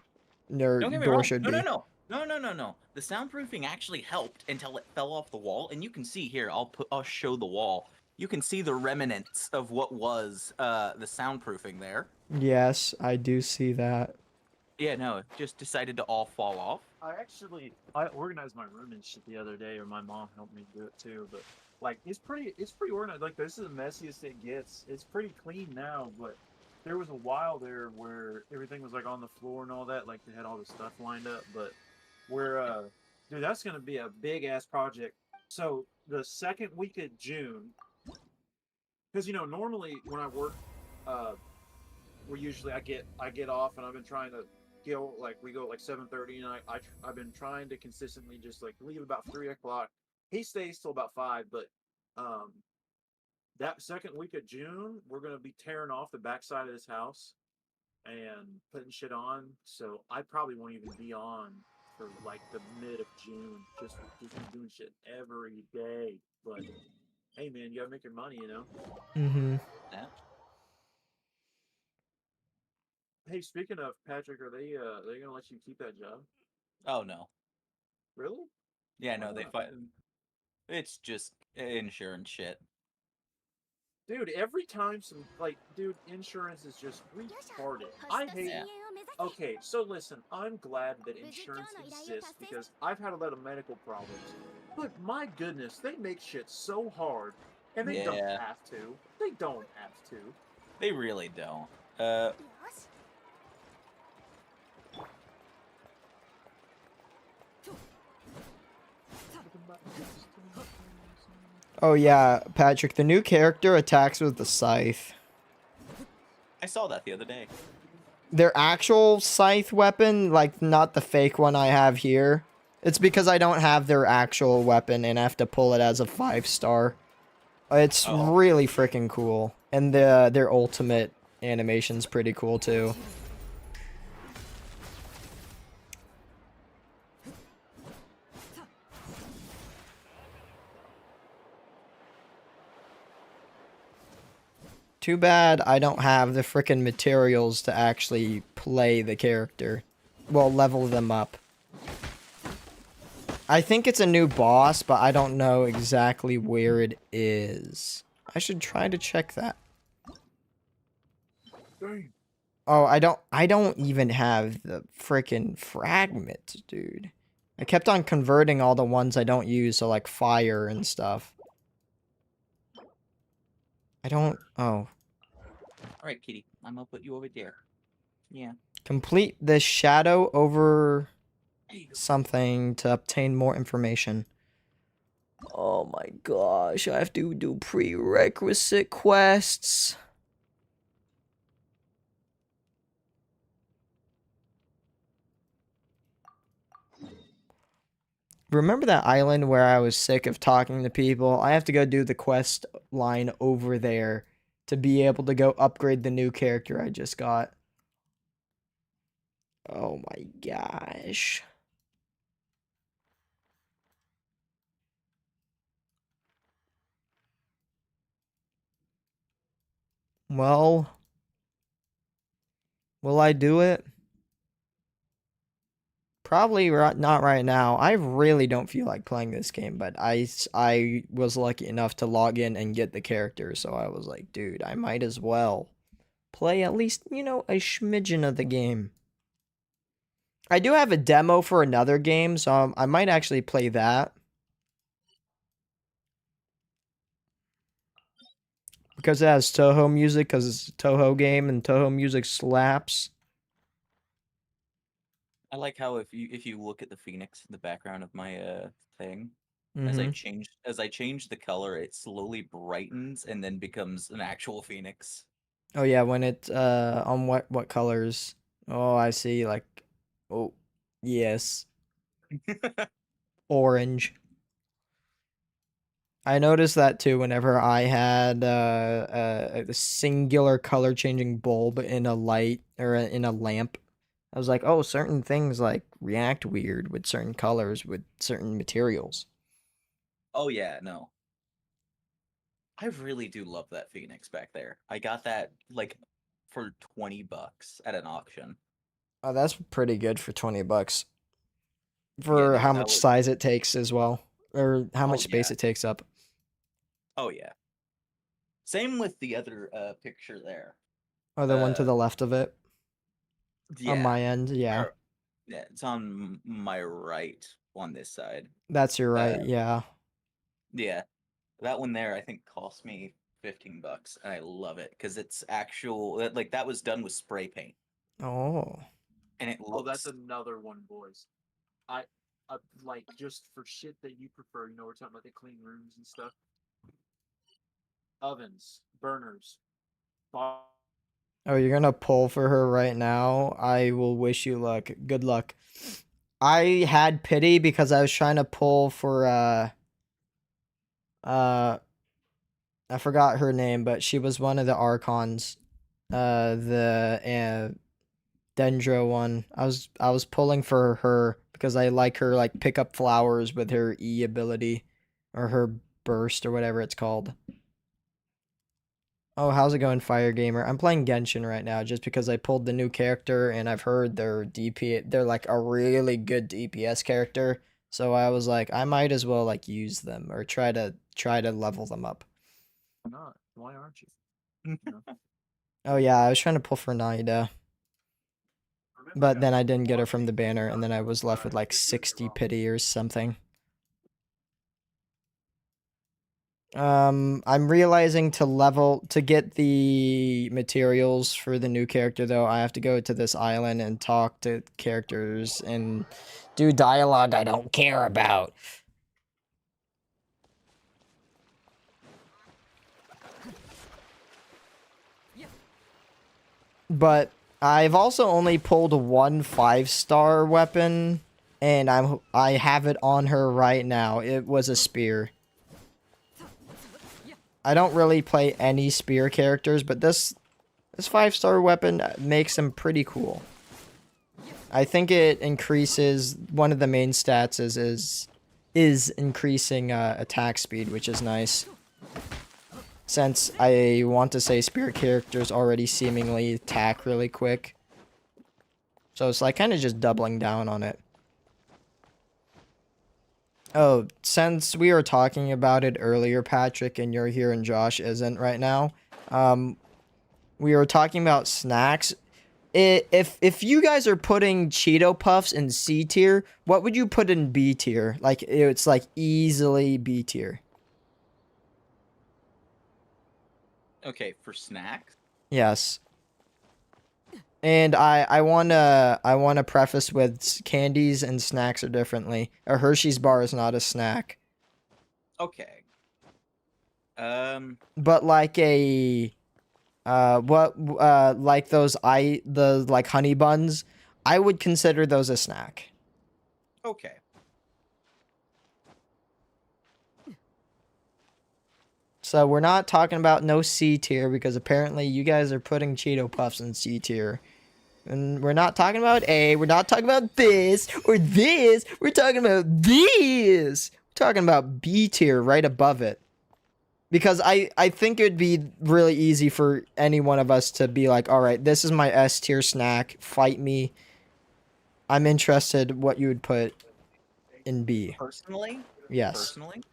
Don't get me door wrong. should No, be. no. The soundproofing actually helped until it fell off the wall, and you can see here. I'll show the wall. You can see the remnants of what was the soundproofing there. Yes, I do see that. Yeah, no, it just decided to all fall off. I organized my room and shit the other day, or my mom helped me do it too. But like, it's pretty organized. Like, this is the messiest it gets. It's pretty clean now, but there was a while there where everything was like on the floor and all that. Like, they had all the stuff lined up. But we're dude, that's gonna be a big ass project. So the second week of June, because normally when I work, we usually I get off, and I've been trying to we go at like 7:30, and I've been trying to consistently just like leave about 3 o'clock, he stays till about 5, but um, that second week of June, we're gonna be tearing off the backside of this house and putting shit on. So I probably won't even be on for like the mid of June. Just be doing shit every day. But hey, man, you gotta make your money, you know. Mm-hmm. Yeah. Hey, speaking of Patrick, are they gonna let you keep that job? Oh no. Really? Yeah, Why no, they not? fight. It's just insurance shit. Dude, every time some like, dude, insurance is just retarded. I hate. Yeah. Okay, so listen, I'm glad that insurance exists because I've had a lot of medical problems. But my goodness, they make shit so hard, and they don't Yeah. have to. They don't have to. They really don't. Oh yeah, Patrick, the new character attacks with the scythe. I saw that the other day. Their actual scythe weapon, like not the fake one I have here. It's because I don't have their actual weapon and I have to pull it as a 5-star. It's Oh. really freaking cool. And their ultimate animation's pretty cool too. Too bad I don't have the frickin' materials to actually play the character. Well, level them up. I think it's a new boss, but I don't know exactly where it is. I should try to check that. Dang. Oh, I don't even have the frickin' fragments, dude. I kept on converting all the ones I don't use, so like fire and stuff. I don't, oh. Alright, kitty. I'm gonna put you over there. Yeah. Complete the shadow over There you go. something to obtain more information. Oh my gosh, I have to do prerequisite quests. Remember that island where I was sick of talking to people? I have to go do the quest line over there to be able to go upgrade the new character I just got. Oh my gosh. Well, will I do it? Probably not right now. I really don't feel like playing this game, but I was lucky enough to log in and get the character, so I was like, dude, I might as well play at least, you know, a smidgen of the game. I do have a demo for another game, so I might actually play that. Because it has Toho music, because it's a Toho game, and Toho music slaps. I like how if you look at the phoenix in the background of my thing, Mm-hmm. as I change the color, it slowly brightens and then becomes an actual phoenix. Oh yeah, when it on what colors? Oh, I see. Like, oh, yes, orange. I noticed that too whenever I had a singular color changing bulb in a light or in a lamp. I was like, oh, certain things like react weird with certain colors with certain materials. Oh yeah, no. I really do love that phoenix back there. I got that like for $20 at an auction. Oh, that's pretty good for 20 bucks Yeah, for no, how that much was. size it takes as well, or how much Oh space yeah. it takes up. Oh yeah. Same with the other picture there. Or the one to Uh the left of it on yeah. my end. Yeah, Yeah, it's on my right on this side. that's your Uh right. Yeah. yeah. That one there I think cost me $15 and I love it because it's actual like that was done with spray paint Oh. and it Oh, that's looks. another one, boys. I, like just for shit that you prefer. You know, we're talking about the clean rooms and stuff. Ovens, burners, Oh, you're gonna pull for her right now. I will wish you luck. Good luck. I had pity because I was trying to pull for I forgot her name, but she was one of the Archons. The Dendro one. I was pulling for her because I like her like pick up flowers with her E ability or her burst or whatever it's called. Oh, how's it going, Fire Gamer? I'm playing Genshin right now just because I pulled the new character and I've heard they're like a really good DPS character. So I was like, I might as well like use them or try to level them up. Why not? Why aren't you? Oh yeah, I was trying to pull for Naida. But then I didn't get her from the banner, and then I was left with like 60 pity or something. I'm realizing to get the materials for the new character though, I have to go to this island and talk to characters and do dialogue I don't care about. But I've also only pulled one 5-star weapon, and I have it on her right now. It was a spear. I don't really play any spear characters, but this 5-star weapon makes them pretty cool. I think it increases one of the main stats is increasing attack speed, which is nice. Since I want to say spear characters already seemingly attack really quick. So it's like kind of just doubling down on it. Oh, since we were talking about it earlier, Patrick, and you're here and Josh isn't right now, we were talking about snacks. If you guys are putting Cheeto Puffs in C tier, what would you put in B tier? Like, it's like easily B tier. Okay, for snacks? Yes. And I wanna preface with candies and snacks are differently. A Hershey's bar is not a snack. Okay. But like a like the like honey buns, I would consider those a snack. Okay. So we're not talking about no C tier because apparently you guys are putting Cheeto Puffs in C tier. And we're not talking about A, we're not talking about this or this, we're talking about this. We're talking about B tier right above it. Because I think it would be really easy for any one of us to be like, all right, this is my S tier snack, fight me. I'm interested what you would put in B. Personally? Yes. Personally?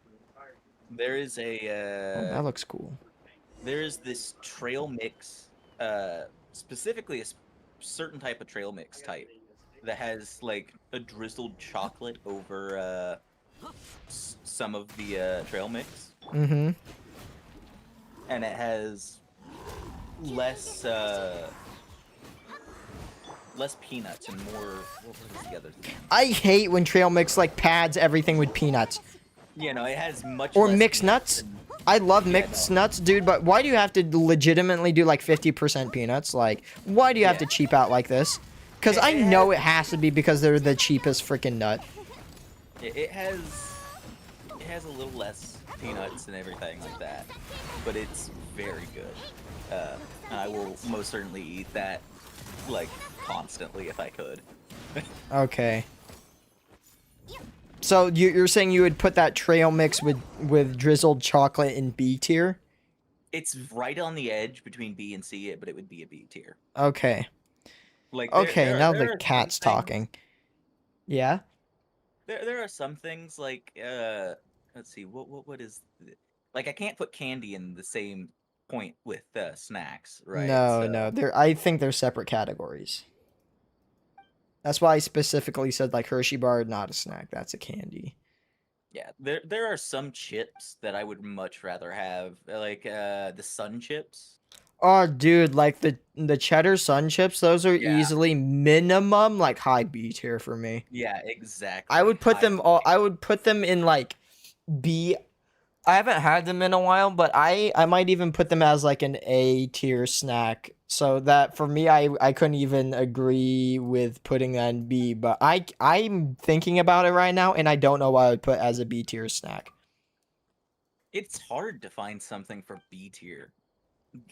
There is Oh, that looks cool. there is this trail mix, specifically a certain type of trail mix type that has like a drizzled chocolate over some of the trail mix. Mm-hmm. And it has less less peanuts and more, what was the other thing? I hate when trail mix like pads everything with peanuts. You know, it has much Or less mixed nuts. I love mixed nuts, dude, but why do you have to legitimately do like 50% peanuts? Like, why do you have to cheap out like this? Because I know it has to be because they're the cheapest freaking nut. It has a little less peanuts and everything like that, but it's very good. I will most certainly eat that like constantly if I could. Okay. So you're saying you would put that trail mix with drizzled chocolate in B tier? It's right on the edge between B and C, but it would be a B tier. Okay. Like Okay, now there the are cat's some things- talking. Yeah? There are some things like let's see, what is like I can't put candy in the same point with snacks, right? No, So, no. I think they're separate categories. That's why I specifically said like Hershey bar, not a snack. That's a candy. yeah, there are some chips that I would much rather have, like the Sun chips. Oh, dude, like the cheddar sun chips, those are Yeah. easily minimum like high B tier for me. Yeah, exactly. I would put high them all. I would put them in like B. I haven't had them in a while, but I might even put them as like an A tier snack. So that for me, I couldn't even agree with putting that in B. But I'm thinking about it right now, and I don't know what I would put as a B tier snack. It's hard to find something for B tier,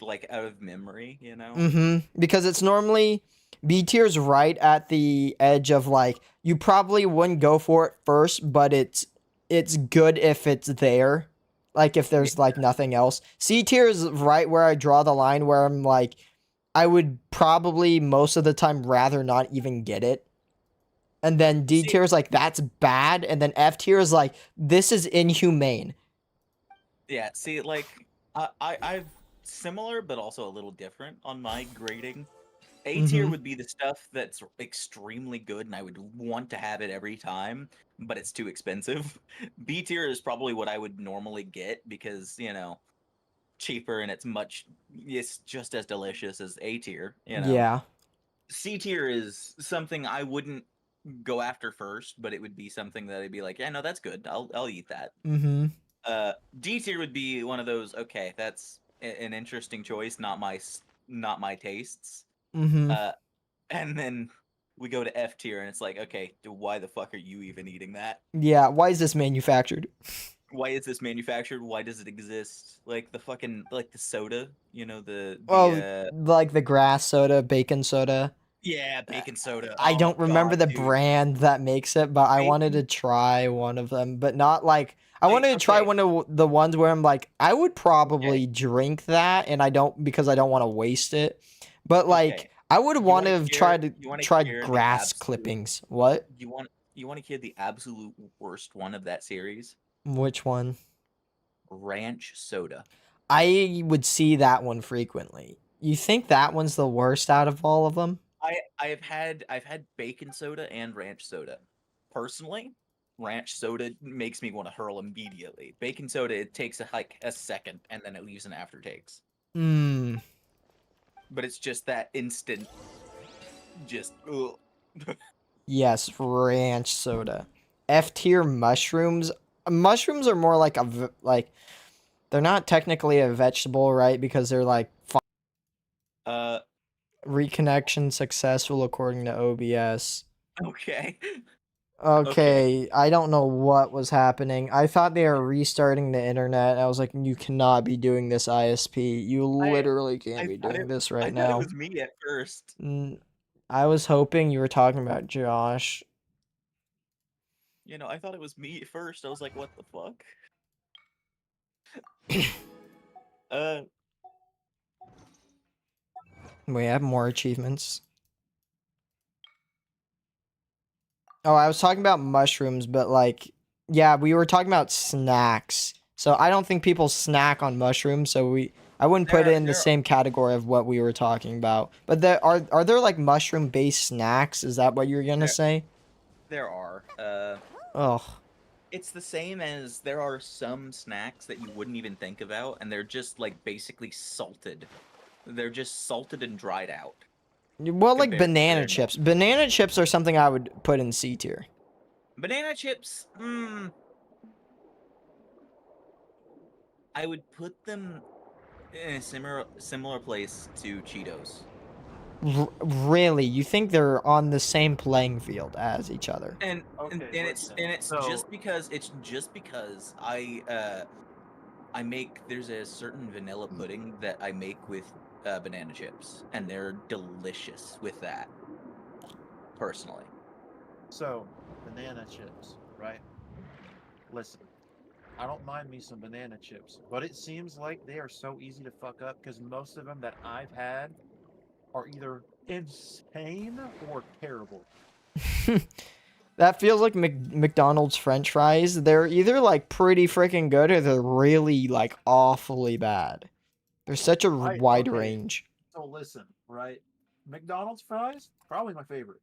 like out of memory, you know? Because it's normally B tier's right at the edge of like you probably wouldn't go for it first, but it's good if it's there. Like if Yeah. there's like nothing else. C tier is right where I draw the line where I'm like I would probably most of the time rather not even get it. And then D See, tier is like that's bad, and then F tier is like this is inhumane. yeah, see, like, I've similar, but also a little different on my grading. A tier Mhm. would be the stuff that's extremely good, and I would want to have it every time, but it's too expensive. B tier is probably what I would normally get because, cheaper and it's just as delicious as A tier. Yeah. C tier is something I wouldn't go after first, but it would be something that I'd be like, yeah, no, that's good. I'll eat that. Mhm. D tier would be one of those. Okay, that's an interesting choice. Not my tastes. Mhm. Uh, and then we go to F tier, and it's like, okay, why the fuck are you even eating that? Yeah, why is this manufactured? Why is this manufactured? Why does it exist? Like the soda, Oh, like the grass soda, bacon soda. yeah, bacon soda. I Oh don't remember god, the dude, brand that makes it, but I wanted to bacon. try one of them, but not like I See, wanted to try okay, one of the ones where I'm like I would okay, probably drink that and I don't because I don't want to waste it. But like okay. I would You want want to to hear? try to You want to try hear the grass absolute? clippings. What? You want to hear the absolute worst one of that series? Which one? Ranch soda. I would see that one frequently. You think that one's the worst out of all of them? I've had bacon soda and ranch soda. Personally, ranch soda makes me want to hurl immediately. Bacon soda, it takes a second and then it leaves an aftertaste. Hmm. But it's just that instant, just ugh. Yes, ranch soda. F tier mushrooms. Mushrooms are more like like they're not technically a vegetable, right? Because they're like uh reconnection successful according to OBS. okay. Okay. Okay, I don't know what was happening. I thought they were restarting the internet. I was like, you cannot be doing this, ISP. You I literally can't I be thought doing it this I right thought it now. was me at first. I was hoping you were talking about Josh. I thought it was me at first. I was like, what the fuck? Uh We have more achievements. Oh, I was talking about mushrooms, but like, yeah, we were talking about snacks. So I don't think people snack on mushrooms. So I wouldn't put it there in the there same category of what we were talking about. But are there like mushroom based snacks? Is that what you're gonna there say? there are. Oh, It's the same as there are some snacks that you wouldn't even think about, and they're just like basically salted. They're just salted and dried out well, like compared to banana their chips. normal. Banana chips are something I would put in C tier. Banana chips, I would put them in a similar place to Cheetos. Really, you think they're on the same playing field as each other? And and, Okay, and it's listen. and it's So just because I make there's a certain vanilla pudding that I make with banana chips, and they're delicious with that. Personally, so banana chips, right? Listen, I don't mind me some banana chips, but it seems like they are so easy to fuck up because most of them that I've had are either insane or terrible. That feels like McDonald's French fries. They're either like pretty freaking good or they're really like awfully bad. There's such a Right? wide Okay. range. So listen, right? McDonald's fries, probably my favorite.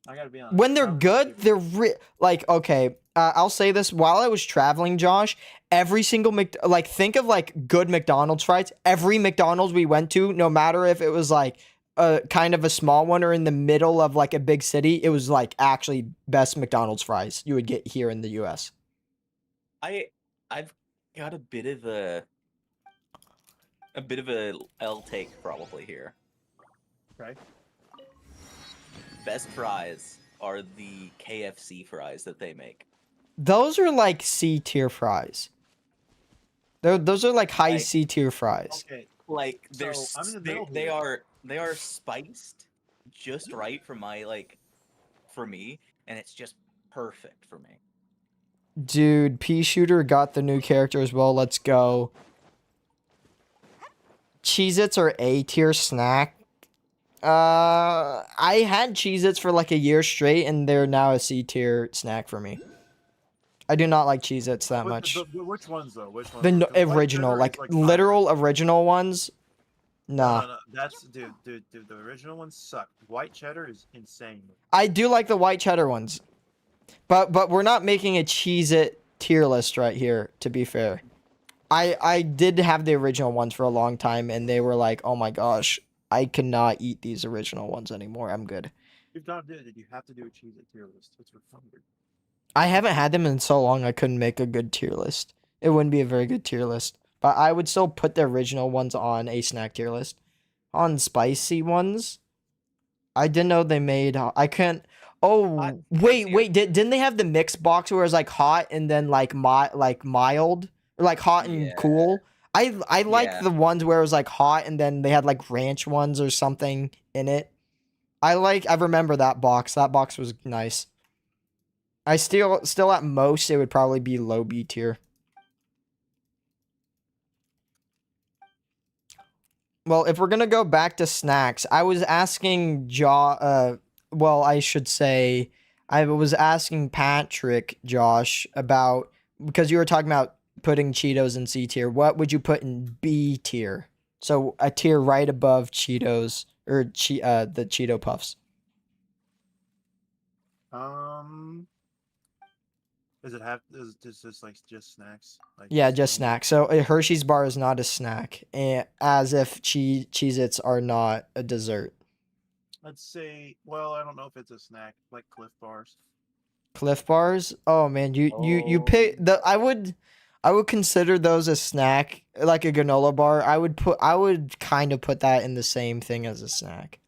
I gotta be honest, When they're probably my good, favorite. they're like okay. I'll say this: while I was traveling, Josh, every single like think of like good McDonald's fries. Every McDonald's we went to, no matter if it was like a kind of a small one or in the middle of like a big city, it was like actually best McDonald's fries you would get here in the U.S. I I've got a bit of a L take probably here. Okay. Best fries are the KFC fries that they make. Those are like C tier fries. Those are like high Like- C tier fries. Okay, Like So, I'm in the middle they here. are spiced just right for my for me, and it's just perfect for me. Dude, Pea Shooter got the new character as well. Let's go. Cheez-Its are A tier snack. I had Cheez-Its for like a year straight, and they're now a C tier snack for me. I do not like Cheez-Its that much. which ones though? Which ones? The Because white original, cheddar like is, literal original ones. Nah. No. That's dude. The original ones suck. White cheddar is insane. I do like the white cheddar ones. But we're not making a Cheez-It tier list right here, to be fair. I did have the original ones for a long time, and they were like, oh my gosh, I cannot eat these original ones anymore. I'm good. You've not did it. You have to do a Cheez-It tier list. It's required. I haven't had them in so long I couldn't make a good tier list. It wouldn't be a very good tier list. But I would still put the original ones on a snack tier list. On spicy ones, I didn't know they made. I can't. Oh wait! Didn't they have the mixed box where it was like hot and then like mild or like hot and Yeah. cool? I like Yeah. the ones where it was like hot and then they had like ranch ones or something in it. I remember that box. That box was nice. I still at most it would probably be low B tier. Well, if we're gonna go back to snacks, I was asking well, I should say I was asking Patrick, Josh, about because you were talking about putting Cheetos in C tier. What would you put in B tier? So a tier right above Cheetos or the Cheeto Puffs. Is this like just snacks? Like Yeah, just snacks. So a Hershey's bar is not a snack, as if Cheez-Its are not a dessert. Let's say, well, I don't know if it's a snack, like Cliff Bars. Cliff Bars? Oh man, you pick the I would consider those a snack, like a granola bar. I would kind of put that in the same thing as a snack.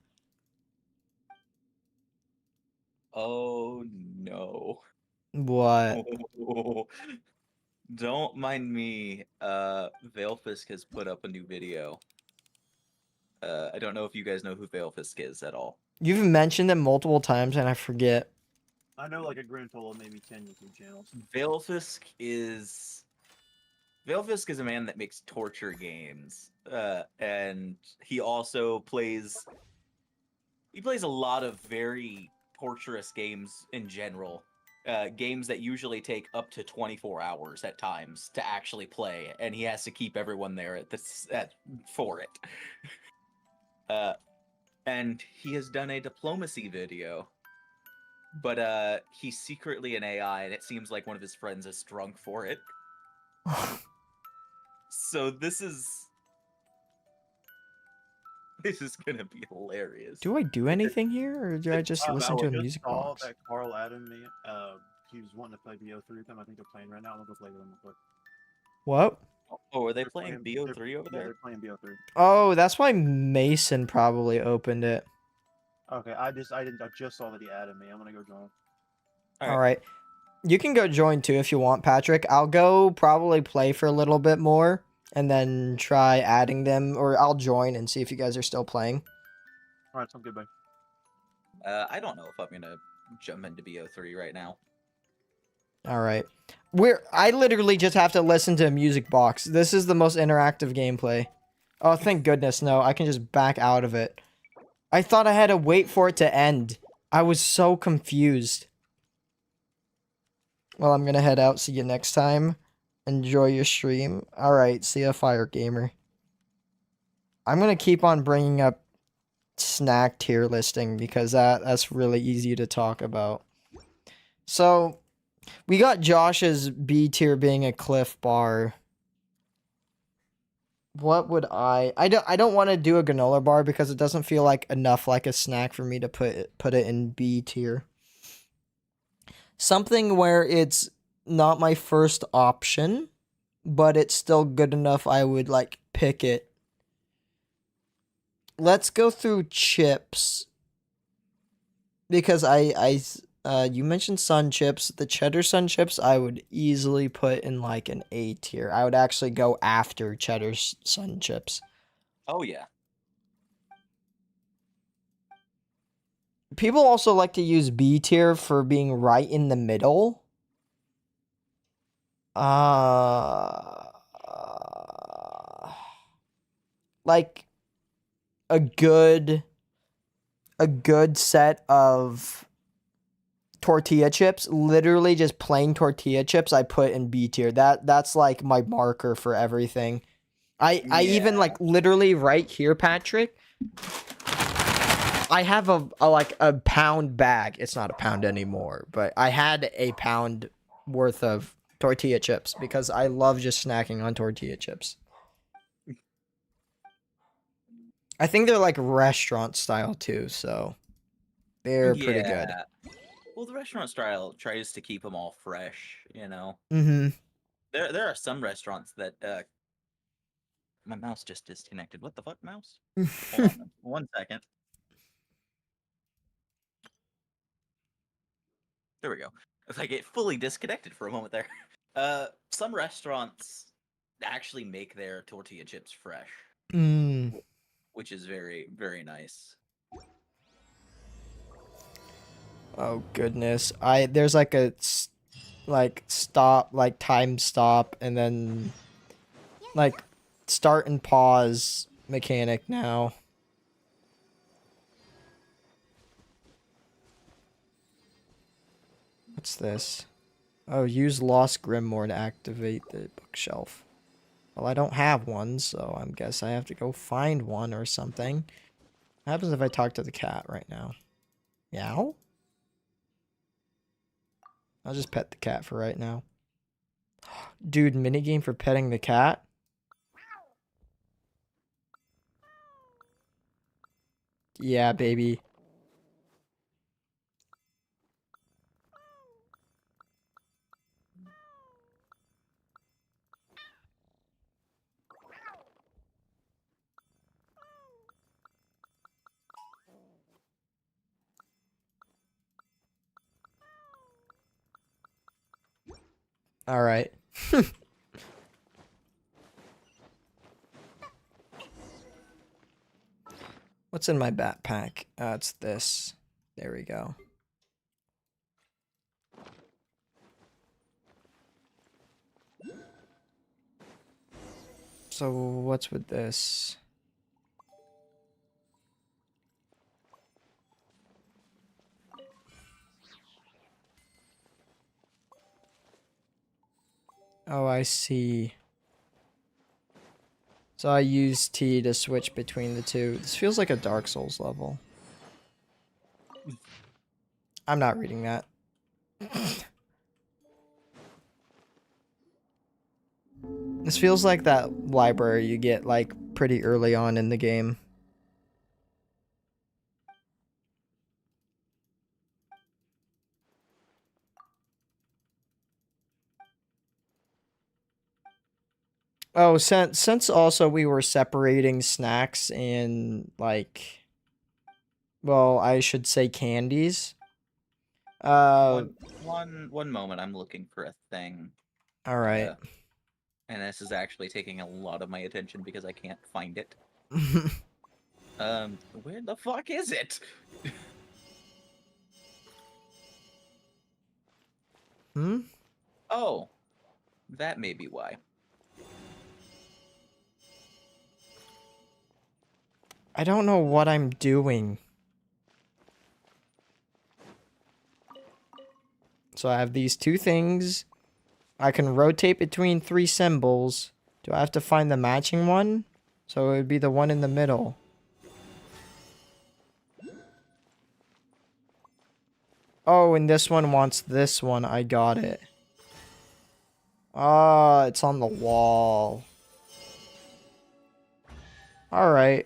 Oh no. What? Don't mind me. Veilfisk has put up a new video. I don't know if you guys know who Veilfisk is at all. You've mentioned them multiple times and I forget. I know like a grand total of maybe 10 YouTube channels. Veilfisk is a man that makes torture games. And he also plays a lot of very torturous games in general. Games that usually take up to 24 hours at times to actually play, and he has to keep everyone there for it. And he has done a diplomacy video, but he's secretly an AI, and it seems like one of his friends is drunk for it. So this is gonna be hilarious. Do I do anything here, or do I just listen to a music box? That Carl added me. He was wanting to play BO3 with them. I think they're playing right now. I'll go play with them real quick. What? Oh, are they playing BO3 over there? Yeah, they're playing BO3. Oh, that's why Mason probably opened it. Okay, I just saw that he added me. I'm gonna go join. All right. You can go join too if you want, Patrick. I'll go probably play for a little bit more and then try adding them, or I'll join and see if you guys are still playing. All right, sounds good, bye. I don't know if I'm gonna jump into BO3 right now. All right. I literally just have to listen to a music box. This is the most interactive gameplay. Oh, thank goodness. No, I can just back out of it. I thought I had to wait for it to end. I was so confused. Well, I'm gonna head out. See you next time. Enjoy your stream. All right, see ya, Fire Gamer. I'm gonna keep on bringing up snack tier listing because that's really easy to talk about. So, we got Josh's B tier being a Cliff Bar. What would I don't want to do a granola bar because it doesn't feel like enough like a snack for me to put it in B tier. Something where it's not my first option, but it's still good enough I would like pick it. Let's go through chips because You mentioned sun chips. The cheddar sun chips I would easily put in like an A tier. I would actually go after cheddar sun chips. Oh yeah. People also like to use B tier for being right in the middle. Like a good set of tortilla chips, literally just plain tortilla chips, I put in B tier. That's like my marker for everything. I even Yeah. like literally right here, Patrick. I have a pound bag. It's not a pound anymore, but I had a pound worth of tortilla chips because I love just snacking on tortilla chips. I think they're like restaurant style too, so they're pretty good. Yeah. Well, the restaurant style tries to keep them all fresh, you know. Mm-hmm. There are some restaurants that my mouse just disconnected. What the fuck, mouse? Hold on 1 second. There we go. If I get fully disconnected for a moment there. Some restaurants actually make their tortilla chips fresh, Mm. which is very, very nice. Oh goodness. There's like a like stop, like time stop, and then like start and pause mechanic now. What's this? Oh, use Lost Grimoire to activate the bookshelf. Well, I don't have one, so I guess I have to go find one or something. What happens if I talk to the cat right now? Meow? I'll just pet the cat for right now. Dude, minigame for petting the cat? Yeah, baby. Alright. What's in my backpack? It's this. There we go. So what's with this? Oh, I see. So I use T to switch between the two. This feels like a Dark Souls level. I'm not reading that. This feels like that library you get like pretty early on in the game. Oh, since also we were separating snacks and like, well, I should say candies. One moment. I'm looking for a thing. All right. And this is actually taking a lot of my attention because I can't find it. Where the fuck is it? Hmm? Oh, that may be why. I don't know what I'm doing. So I have these two things. I can rotate between three symbols. Do I have to find the matching one? So it would be the one in the middle. Oh, and this one wants this one. I got it. Ah, it's on the wall. Alright.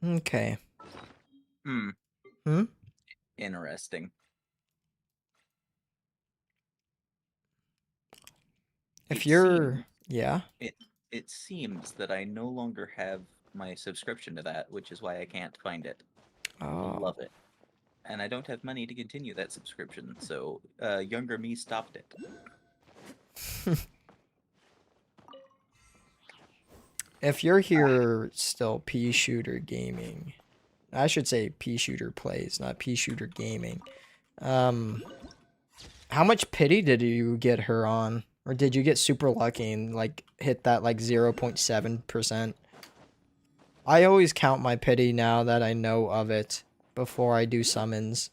Okay. Hmm. Hmm? Interesting. If It you're Yeah. It seems that I no longer have my subscription to that, which is why I can't find it. Oh. Love it. And I don't have money to continue that subscription, so younger me stopped it. If you're here still, Pea Shooter Gaming. I should say Pea Shooter Plays, not Pea Shooter Gaming. How much pity did you get her on? Or did you get super lucky and like hit that like 0.7%? I always count my pity now that I know of it before I do summons.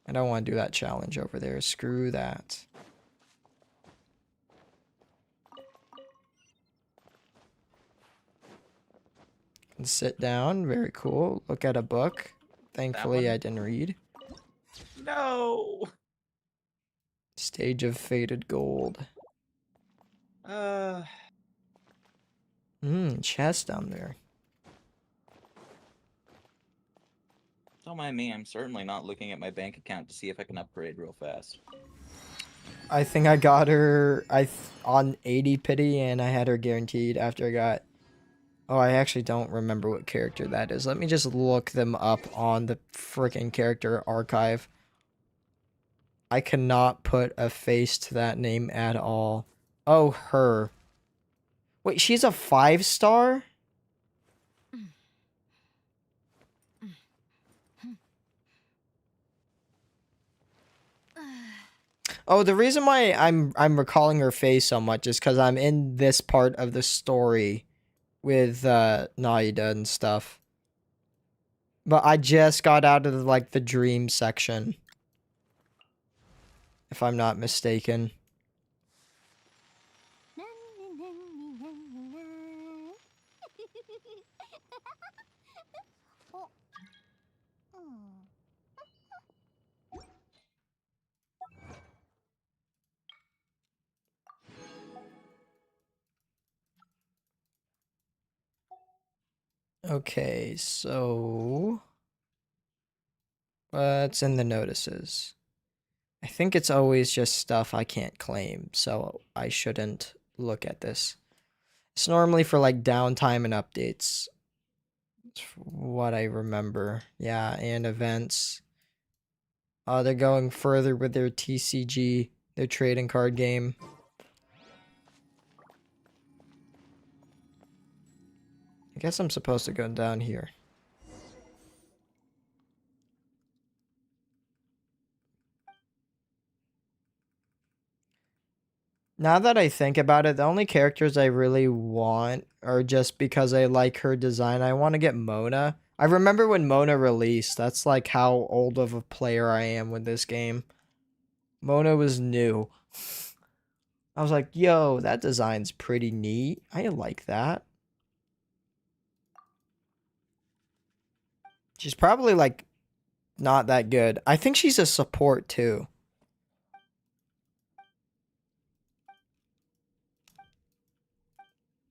I don't want to do that challenge over there. Screw that. And sit down. Very cool. Look at a book. Thankfully, one? I didn't read. No. Stage of Faded Gold. Chest down there. Don't mind me. I'm certainly not looking at my bank account to see if I can upgrade real fast. I think I got her on 80 pity, and I had her guaranteed after I got... Oh, I actually don't remember what character that is. Let me just look them up on the freaking character archive. I cannot put a face to that name at all. Oh, her. Wait, she's a 5-star? Oh, the reason why I'm recalling her face so much is because I'm in this part of the story with Naida and stuff. But I just got out of like the dream section, if I'm not mistaken. Okay, so what's in the notices? I think it's always just stuff I can't claim, so I shouldn't look at this. It's normally for like downtime and updates. That's what I remember. Yeah, and events. They're going further with their TCG, their trading card game. I guess I'm supposed to go down here. Now that I think about it, the only characters I really want are just because I like her design. I want to get Mona. I remember when Mona released. That's like how old of a player I am with this game. Mona was new. I was like, yo, that design's pretty neat. I like that. She's probably like not that good. I think she's a support too.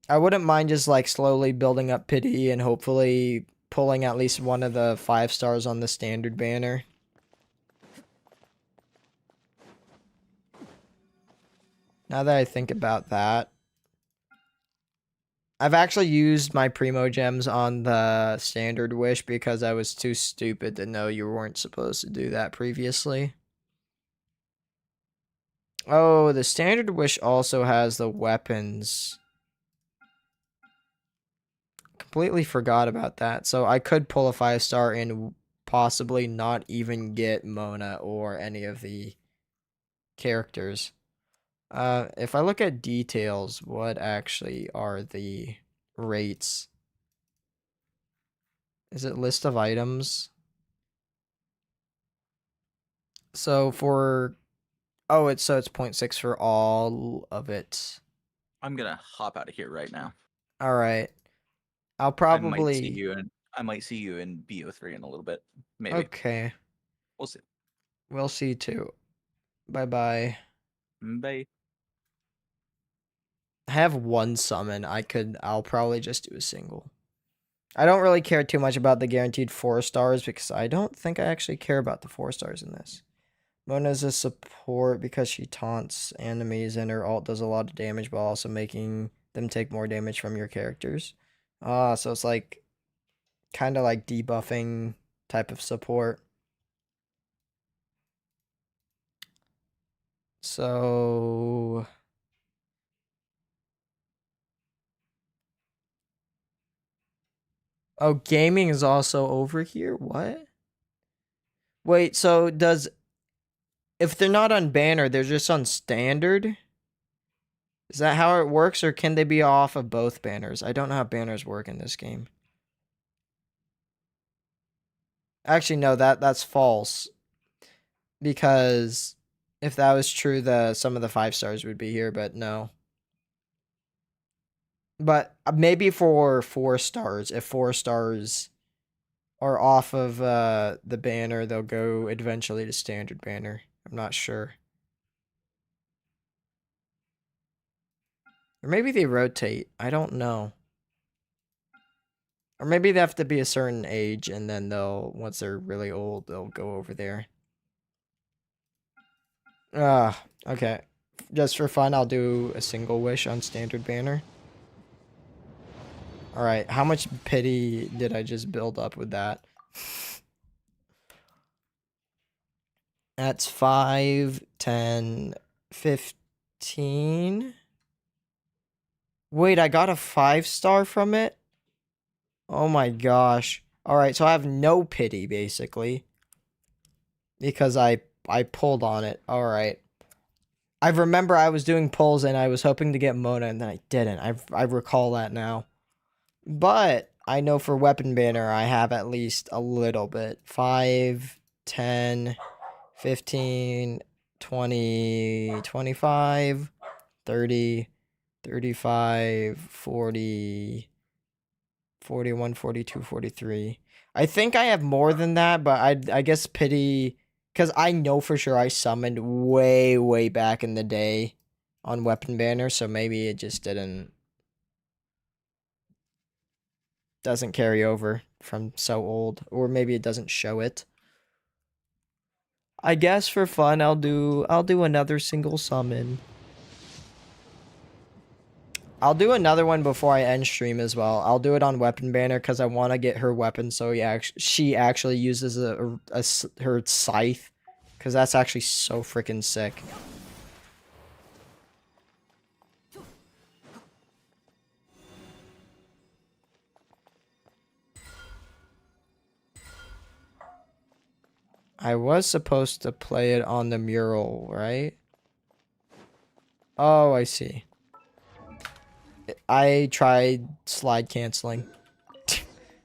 I wouldn't mind just like slowly building up pity and hopefully pulling at least one of the 5 stars on the standard banner. Now that I think about that, I've actually used my Primo Gems on the standard wish because I was too stupid to know you weren't supposed to do that previously. Oh, the standard wish also has the weapons. Completely forgot about that. So I could pull a 5-star and possibly not even get Mona or any of the characters. If I look at details, what actually are the rates? Is it list of items? So for... Oh, it's 0.6 for all of it. I'm gonna hop out of here right now. All right. I'll probably... I might see you in BO3 in a little bit. Maybe. Okay. We'll see. We'll see too. Bye-bye. Bye. I have one summon. I'll probably just do a single. I don't really care too much about the guaranteed 4 stars because I don't think I actually care about the 4 stars in this. Mona's a support because she taunts enemies and her ult does a lot of damage, but also making them take more damage from your characters. Ah, so it's like kind of like debuffing type of support. So oh, gaming is also over here? What? Wait, so does if they're not on banner, they're just on standard? Is that how it works, or can they be off of both banners? I don't know how banners work in this game. Actually, no, that's false. Because if that was true, some of the 5 stars would be here, but no. But maybe for 4 stars, if 4 stars are off of the banner, they'll go eventually to standard banner. I'm not sure. Or maybe they rotate. I don't know. Or maybe they have to be a certain age, and then once they're really old, they'll go over there. Okay. Just for fun, I'll do a single wish on standard banner. Alright, how much pity did I just build up with that? That's 5, 10, 15. Wait, I got a 5-star from it? Oh my gosh. Alright, so I have no pity, basically. Because I pulled on it. Alright. I remember I was doing pulls and I was hoping to get Mona and then I didn't. I recall that now. But I know for weapon banner I have at least a little bit. 5, 10, 15, 20, 25, 30, 35, 40, 41, 42, 43. I think I have more than that, but I guess pity, because I know for sure I summoned way back in the day on weapon banner, so maybe it just doesn't carry over from so old, or maybe it doesn't show it. I guess for fun I'll do another single summon. I'll do another one before I end stream as well. I'll do it on weapon banner because I want to get her weapon so she actually uses her scythe, because that's actually so freaking sick. I was supposed to play it on the mural, right? Oh, I see. I tried slide canceling.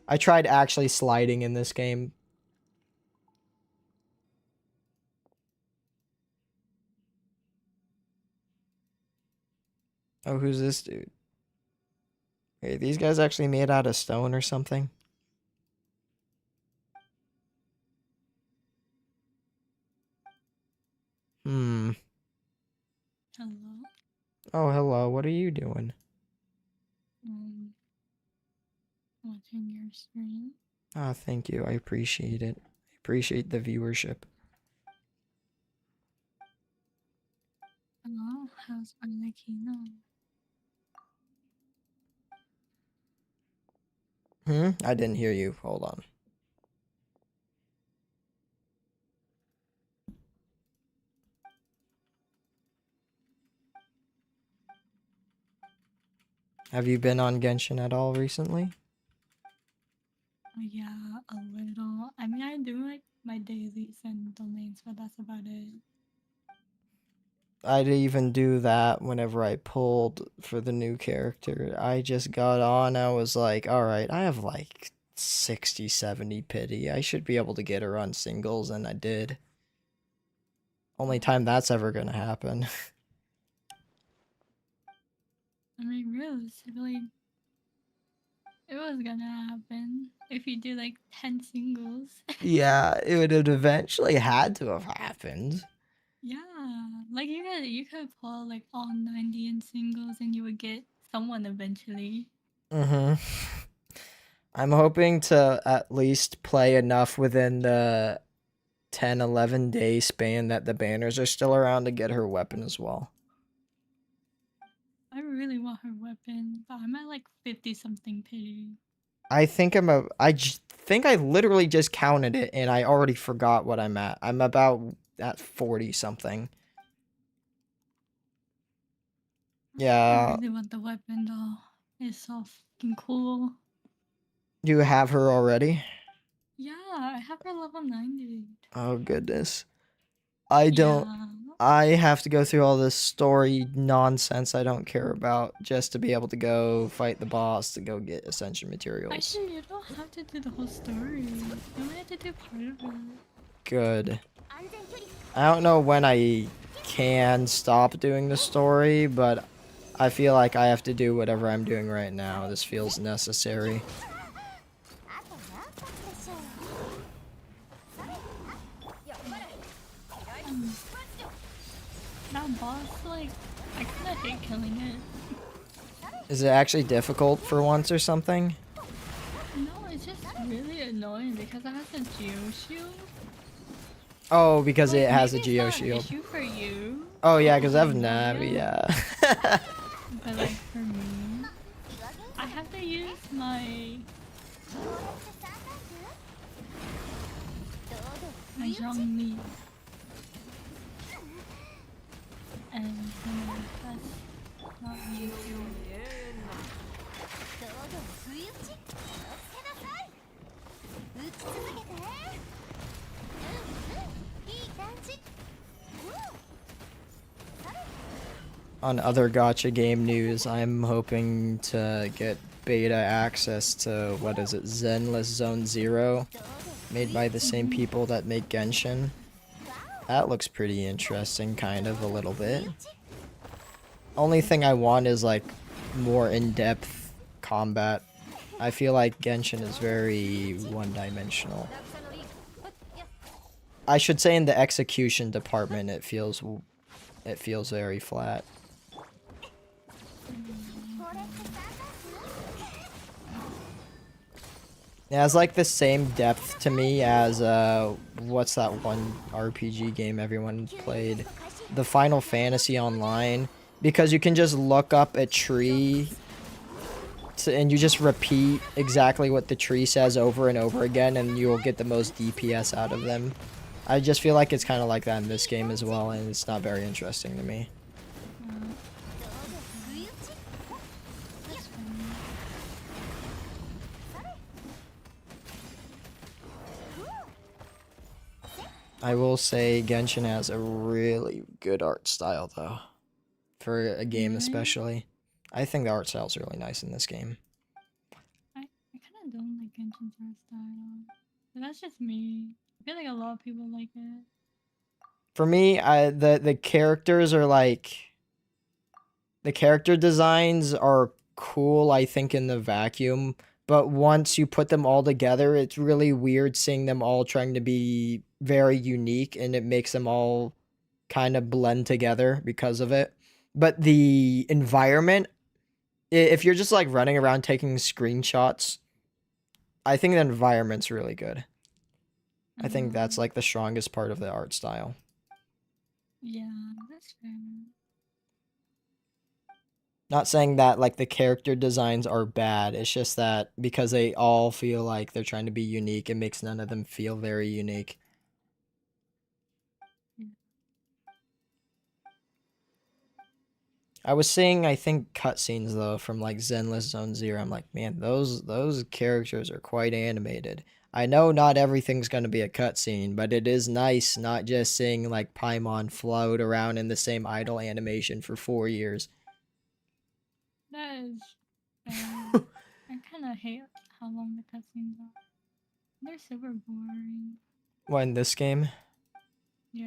I tried actually sliding in this game. Oh, who's this dude? Hey, these guys actually made out of stone or something? Hmm. Hello. Oh, hello. What are you doing? Watching your stream. Ah, thank you. I appreciate it. I appreciate the viewership. Hello, how's Arlecchino? I didn't hear you. Hold on. Have you been on Genshin at all recently? Yeah, a little. I mean, I do like my dailies and domains, but that's about it. I'd even do that whenever I pulled for the new character. I just got on, I was like, alright, I have like 60, 70 pity. I should be able to get her on singles, and I did. Only time that's ever gonna happen. I mean, realistically, it was gonna happen if you do like 10 singles. Yeah, it would have eventually had to have happened. Yeah, like you could pull like all 90 in singles and you would get someone eventually. I'm hoping to at least play enough within the 10, 11-day span that the banners are still around to get her weapon as well. I really want her weapon, but I'm at like 50-something pity. I think think I literally just counted it and I already forgot what I'm at. I'm about at 40-something. I Yeah. really want the weapon though. It's so fucking cool. You have her already? Yeah, I have her level 90. Oh, goodness. I don't... Yeah. I have to go through all this story nonsense I don't care about just to be able to go fight the boss to go get Ascension materials. Actually, you don't have to do the whole story. You only have to do part of it. Good. I don't know when I can stop doing the story, but I feel like I have to do whatever I'm doing right now. This feels necessary. That boss, like, I kinda hate killing it. Is it actually difficult for once or something? No, it's just really annoying because it has a geo shield. Oh, because Like, it has a maybe geo it's not an shield. issue for you. Oh yeah, because I have Yeah. Navi, yeah. But like for me, I have to use my Zhongli. And that's not easy. On other gacha game news, I'm hoping to get beta access to, what is it, Zenless Zone Zero, made by the same people that make Genshin. That looks pretty interesting, kind of, a little bit. Only thing I want is, like, more in-depth combat. I feel like Genshin is very one-dimensional. I should say in the execution department, it feels very flat. It has like the same depth to me as what's that one RPG game everyone played? The Final Fantasy Online, because you can just look up a tree and you just repeat exactly what the tree says over and over again and you'll get the most DPS out of them. I just feel like it's kind of like that in this game as well, and it's not very interesting to me. I will say Genshin has a really good art style, though. For a game especially. I think the art style is really nice in this game. I kind of don't like Genshin's art style. But that's just me. I feel like a lot of people like it. For me, the characters are like... The character designs are cool, I think, in the vacuum. But once you put them all together, it's really weird seeing them all trying to be very unique, and it makes them all kind of blend together because of it. But the environment, if you're just like running around taking screenshots, I think the environment's really good. I think that's like the strongest part of the art style. Yeah, that's fair. Not saying that like the character designs are bad, it's just that because they all feel like they're trying to be unique, it makes none of them feel very unique. I was seeing, I think, cutscenes though from like Zenless Zone Zero. I'm like, man, those characters are quite animated. I know not everything's gonna be a cutscene, but it is nice not just seeing like Paimon float around in the same idle animation for 4 years. That is I kind of hate how long the cutscenes are. They're super boring. What, in this game? Yeah.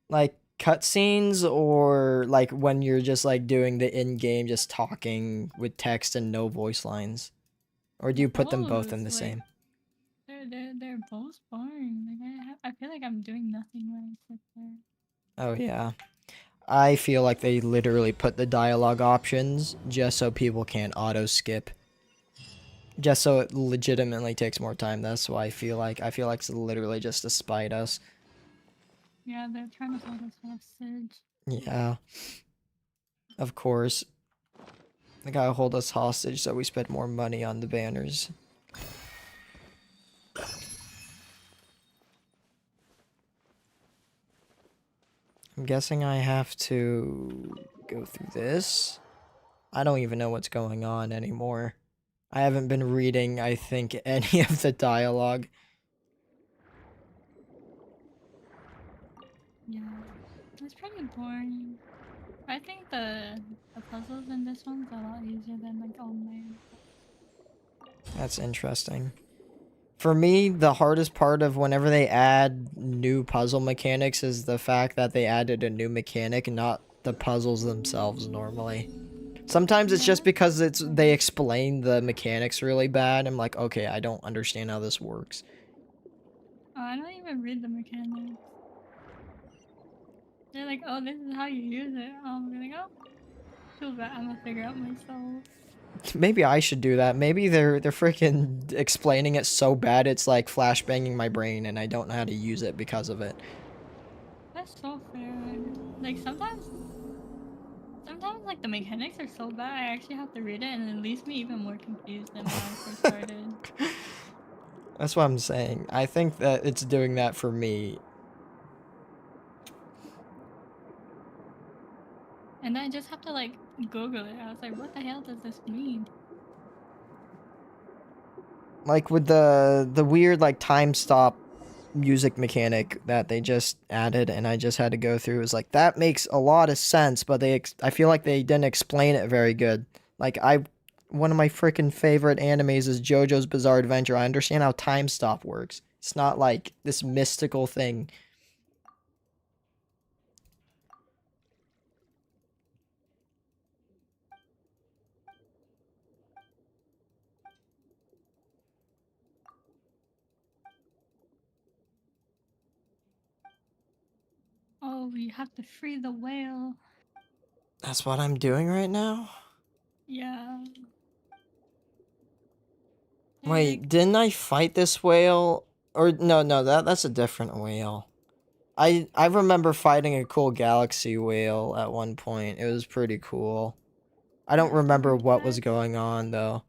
Like cutscenes, or like when you're just like doing the in-game just talking with text and no voice lines? Or do you put them both in the same? They're both boring. Like I feel like I'm doing nothing when I sit there. Oh yeah. I feel like they literally put the dialogue options just so people can't auto skip. Just so it legitimately takes more time. That's why I feel like it's literally just to spite us. Yeah, they're trying to hold us hostage. Yeah. Of course. They gotta hold us hostage so we spend more money on the banners. I'm guessing I have to go through this. I don't even know what's going on anymore. I haven't been reading, I think, any of the dialogue. Yeah, it's pretty boring. I think the puzzles in this one's a lot easier than like online. That's interesting. For me, the hardest part of whenever they add new puzzle mechanics is the fact that they added a new mechanic, not the puzzles themselves normally. Sometimes it's just because they explain the mechanics really bad. I'm like, okay, I don't understand how this works. Oh, I don't even read the mechanics. They're like, oh, this is how you use it. I'm like, oh, too bad. I'm gonna figure out myself. Maybe I should do that. Maybe they're freaking explaining it so bad it's like flashbanging my brain and I don't know how to use it because of it. That's so fair. Like sometimes like the mechanics are so bad I actually have to read it and it leaves me even more confused than when I first started. That's what I'm saying. I think that it's doing that for me. And then I just have to like Google it. I was like, what the hell does this mean? Like with the weird like time stop music mechanic that they just added and I just had to go through. It was like that makes a lot of sense, but I feel like they didn't explain it very good. Like one of my freaking favorite animes is JoJo's Bizarre Adventure. I understand how time stop works. It's not like this mystical thing. Oh, we have to free the whale. That's what I'm doing right now? Yeah. Wait, didn't I fight this whale? Or no, that's a different whale. I remember fighting a cool galaxy whale at one point. It was pretty cool. I don't remember what was going on though.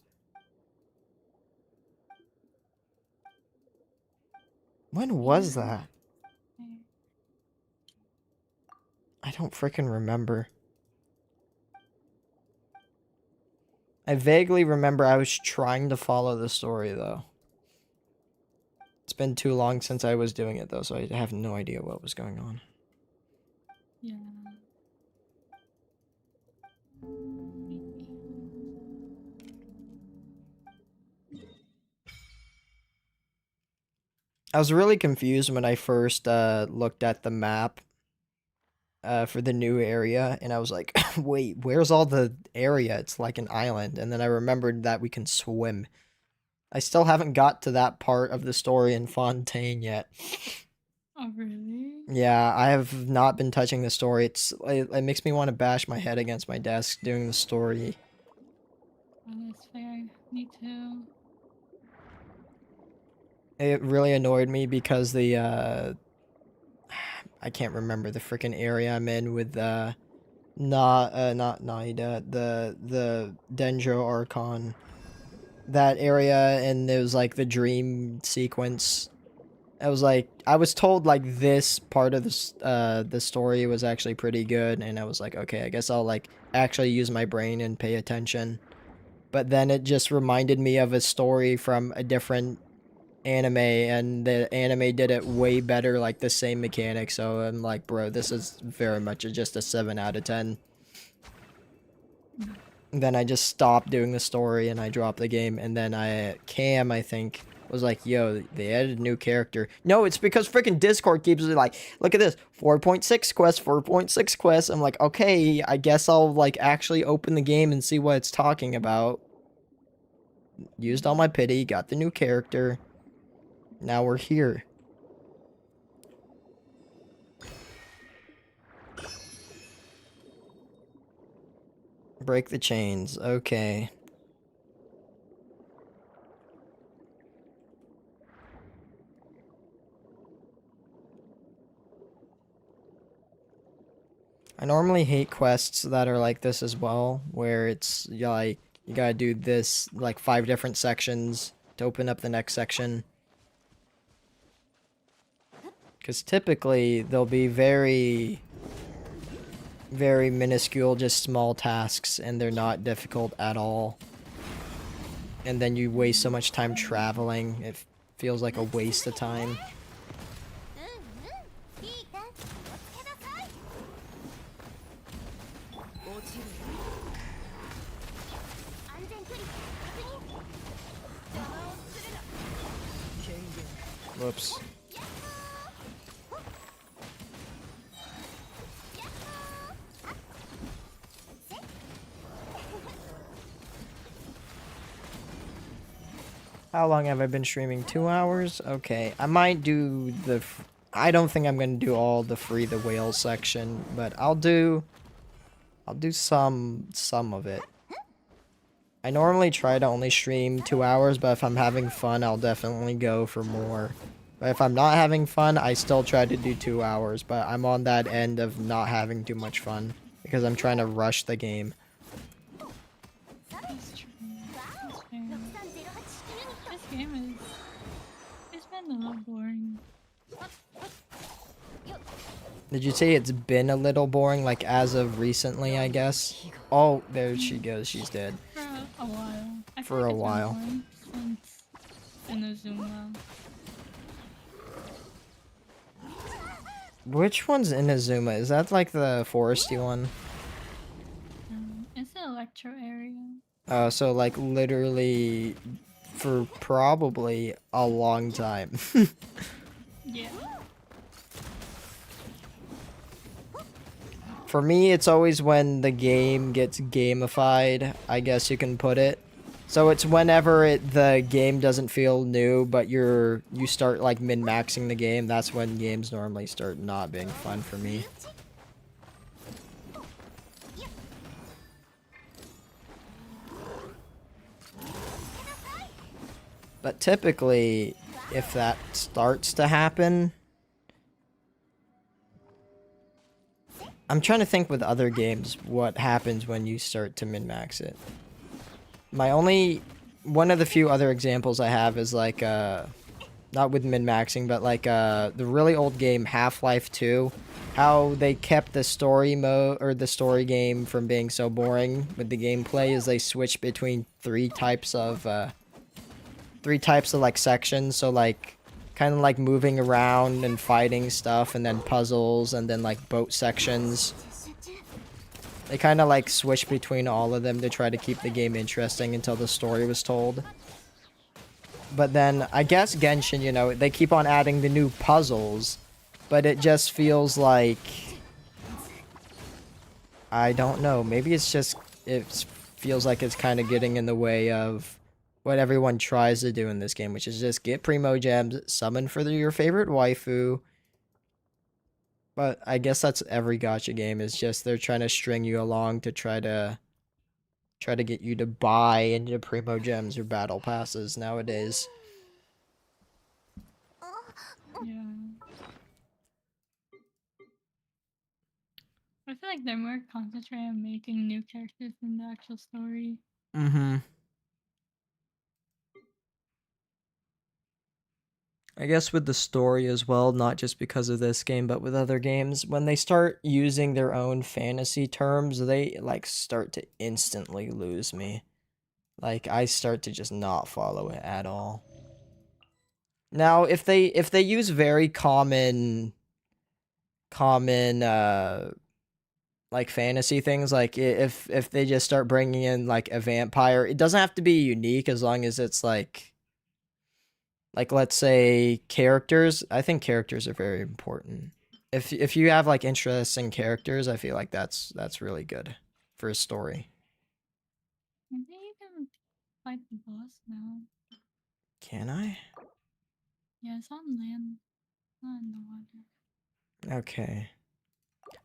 When was that? I don't freaking remember. I vaguely remember I was trying to follow the story though. It's been too long since I was doing it though, so I have no idea what was going on. Yeah. I was really confused when I first looked at the map for the new area, and I was like, wait, where's all the area? It's like an island. And then I remembered that we can swim. I still haven't got to that part of the story in Fontaine yet. Oh, really? Yeah, I have not been touching the story. It makes me want to bash my head against my desk doing the story. Oh, that's fair. Me too. It really annoyed me because the I can't remember the freaking area I'm in with not Naida, the Denjo Archon. That area, and it was like the dream sequence. I was like, I was told like this part of the story was actually pretty good, and I was like, okay, I guess I'll like actually use my brain and pay attention. But then it just reminded me of a story from a different anime, and the anime did it way better, like the same mechanic. So I'm like, bro, this is very much just a 7 out of 10. Then I just stopped doing the story and I dropped the game, and then Cam, I think, was like, yo, they added a new character. No, it's because freaking Discord keeps like, look at this, 4.6 quest, 4.6 quest. I'm like, okay, I guess I'll like actually open the game and see what it's talking about. Used all my pity, got the new character. Now we're here. Break the chains, okay. I normally hate quests that are like this as well, where it's like you gotta do this like 5 different sections to open up the next section. Because typically they'll be very, very minuscule, just small tasks, and they're not difficult at all. And then you waste so much time traveling, it feels like a waste of time. Whoops. How long have I been streaming? 2 hours? Okay, I might do the... I don't think I'm gonna do all the Free the Whale section, but I'll do some of it. I normally try to only stream 2 hours, but if I'm having fun, I'll definitely go for more. But if I'm not having fun, I still try to do 2 hours, but I'm on that end of not having too much fun, because I'm trying to rush the game. That's true. That's fair. This game is... It's been a little boring. Did you say it's been a little boring, like as of recently, I guess? Oh, there she goes, she's dead. For a while. I feel For like a it's been while. boring since Inazuma. Which one's Inazuma? Is that like the foresty one? It's an electro area. So like literally for probably a long time. Yeah. For me, it's always when the game gets gamified, I guess you can put it. So it's whenever the game doesn't feel new, but you start like min-maxing the game, that's when games normally start not being fun for me. But typically, if that starts to happen... I'm trying to think with other games what happens when you start to min-max it. One of the few other examples I have is like, not with min-maxing, but like the really old game Half-Life 2. How they kept the story mode, or the story game from being so boring with the gameplay is they switched between three types of like sections. So like, kind of like moving around and fighting stuff, and then puzzles, and then like boat sections. They kind of like switched between all of them to try to keep the game interesting until the story was told. But then, I guess Genshin, you know, they keep on adding the new puzzles, but it just feels like... I don't know, maybe it's just... It feels like it's kind of getting in the way of what everyone tries to do in this game, which is just get Primo Gems, summon for your favorite waifu. But I guess that's every gacha game, is just they're trying to string you along to try to get you to buy into Primo Gems or Battle Passes nowadays. Yeah. I feel like they're more concentrated on making new characters than the actual story. Mm-hmm. I guess with the story as well, not just because of this game, but with other games, when they start using their own fantasy terms, they like start to instantly lose me. Like I start to just not follow it at all. Now, if they use very common like fantasy things, like if they just start bringing in like a vampire, it doesn't have to be unique as long as it's like let's say characters. I think characters are very important. If you have like interesting characters, I feel like that's really good for a story. I think you can fight the boss now. Can I? Yeah, it's on land, not in the water. Okay.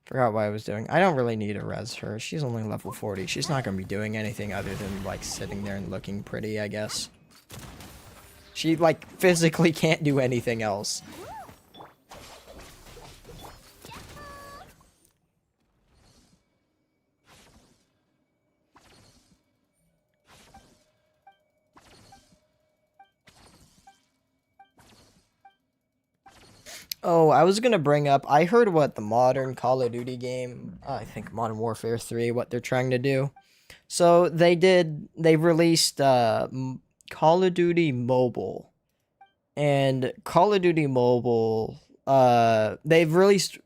Forgot what I was doing. I don't really need to res her. She's only level 40. She's not gonna be doing anything other than like sitting there and looking pretty, I guess. She like physically can't do anything else. Oh, I was gonna bring up. I heard what the modern Call of Duty game, I think Modern Warfare 3, what they're trying to do. So they released Call of Duty Mobile, and Call of Duty Mobile. They've released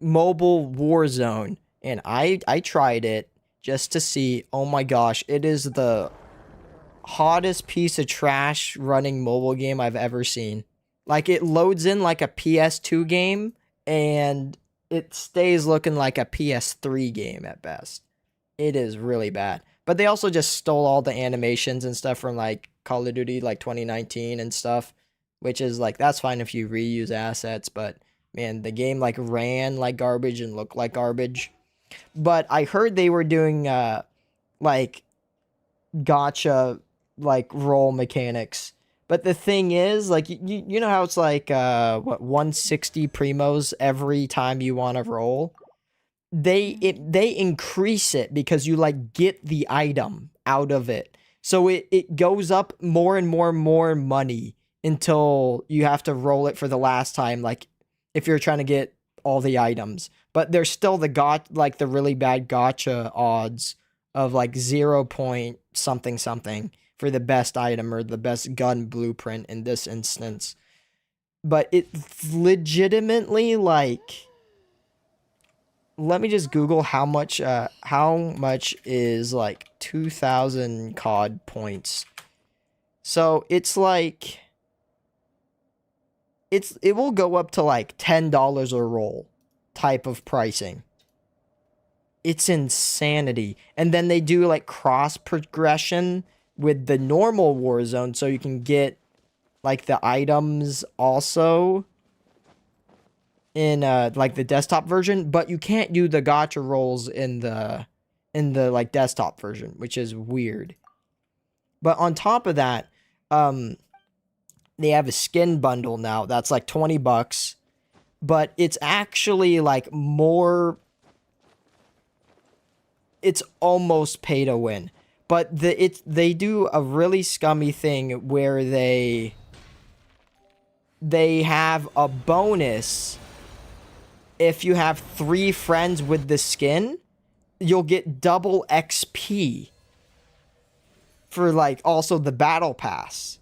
Mobile Warzone, and I tried it just to see. Oh my gosh, it is the hottest piece of trash running mobile game I've ever seen. Like, it loads in like a PS2 game, and it stays looking like a PS3 game at best. It is really bad. But they also just stole all the animations and stuff from like Call of Duty like 2019 and stuff, which is like, that's fine if you reuse assets, but man, the game like ran like garbage and looked like garbage. But I heard they were doing like gotcha like role mechanics. But the thing is, like, you know how it's like 160 primos every time you want to roll? They increase it because you like get the item out of it. So it goes up more and more money until you have to roll it for the last time, like if you're trying to get all the items. But there's still the really bad gotcha odds of like 0 point something something for the best item or the best gun blueprint in this instance. But it's legitimately like, let me just Google how much is like 2,000 COD points. So it's like, it will go up to like $10 a roll type of pricing. It's insanity. And then they do like cross progression with the normal Warzone, so you can get like the items also in like the desktop version, but you can't do the gotcha rolls in the like desktop version, which is weird. But on top of that, they have a skin bundle now that's like $20, but it's actually like more, it's almost pay to win. But they do a really scummy thing where they have a bonus. If you have 3 friends with the skin, you'll get double XP for like also the battle pass.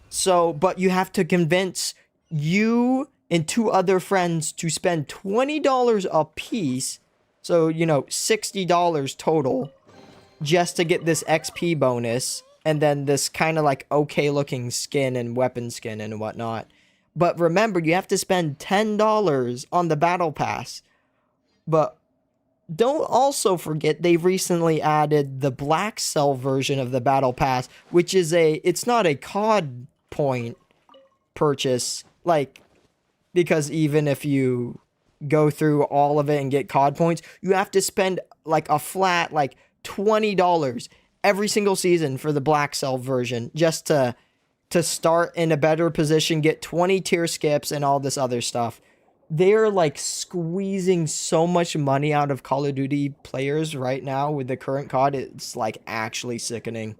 So, but you have to convince you and 2 other friends to spend $20 a piece. So, you know, $60 total just to get this XP bonus, and then this kind of like okay looking skin and weapon skin and whatnot. But remember, you have to spend $10 on the battle pass. But don't also forget they recently added the black cell version of the battle pass, which is it's not a COD point purchase, like, because even if you go through all of it and get COD points, you have to spend like a flat like $20 every single season for the black cell version just to start in a better position, get 20 tier skips and all this other stuff. They're like squeezing so much money out of Call of Duty players right now with the current COD. It's like actually sickening.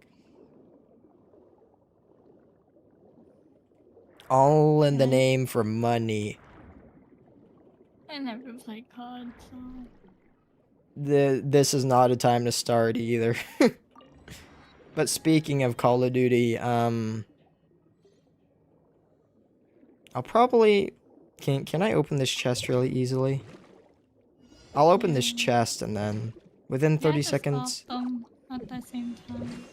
All in the name for money. I never played COD, so. This is not a time to start either. But speaking of Call of Duty, I'll probably... Can I open this chest really easily? I'll open this chest and then within 30 seconds... Stop them at the same time.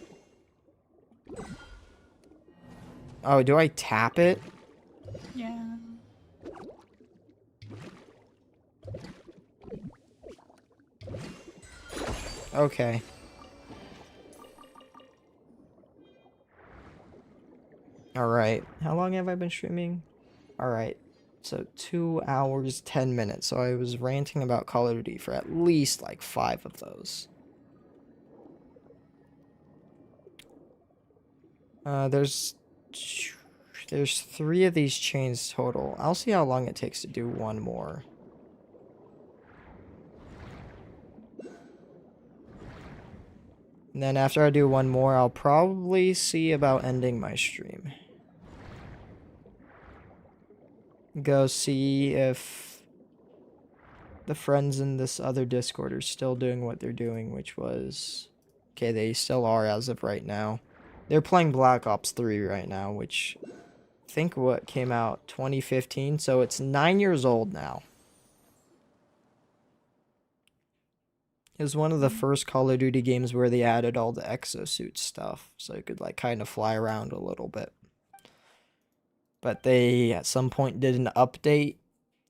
Oh, do I tap it? Yeah. Okay. Alright. How long have I been streaming? Alright. So 2 hours, 10 minutes. So I was ranting about Call of Duty for at least like 5 of those. There's 3 of these chains total. I'll see how long it takes to do one more. And then after I do one more, I'll probably see about ending my stream. go see if the friends in this other Discord are still doing what they're doing, which was... Okay, they still are as of right now. They're playing Black Ops 3 right now, which I think what came out 2015, so it's 9 years old now. It was one of the first Call of Duty games where they added all the exosuit stuff, so you could like kind of fly around a little bit. But they at some point did an update,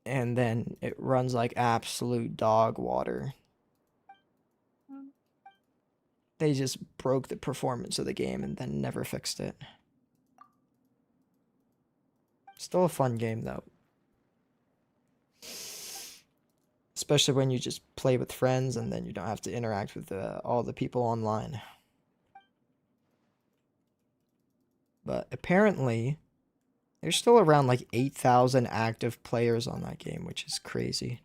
and then it runs like absolute dog water. They just broke the performance of the game and then never fixed it. Still a fun game though. Especially when you just play with friends and then you don't have to interact with all the people online. But apparently, there's still around like 8,000 active players on that game, which is crazy.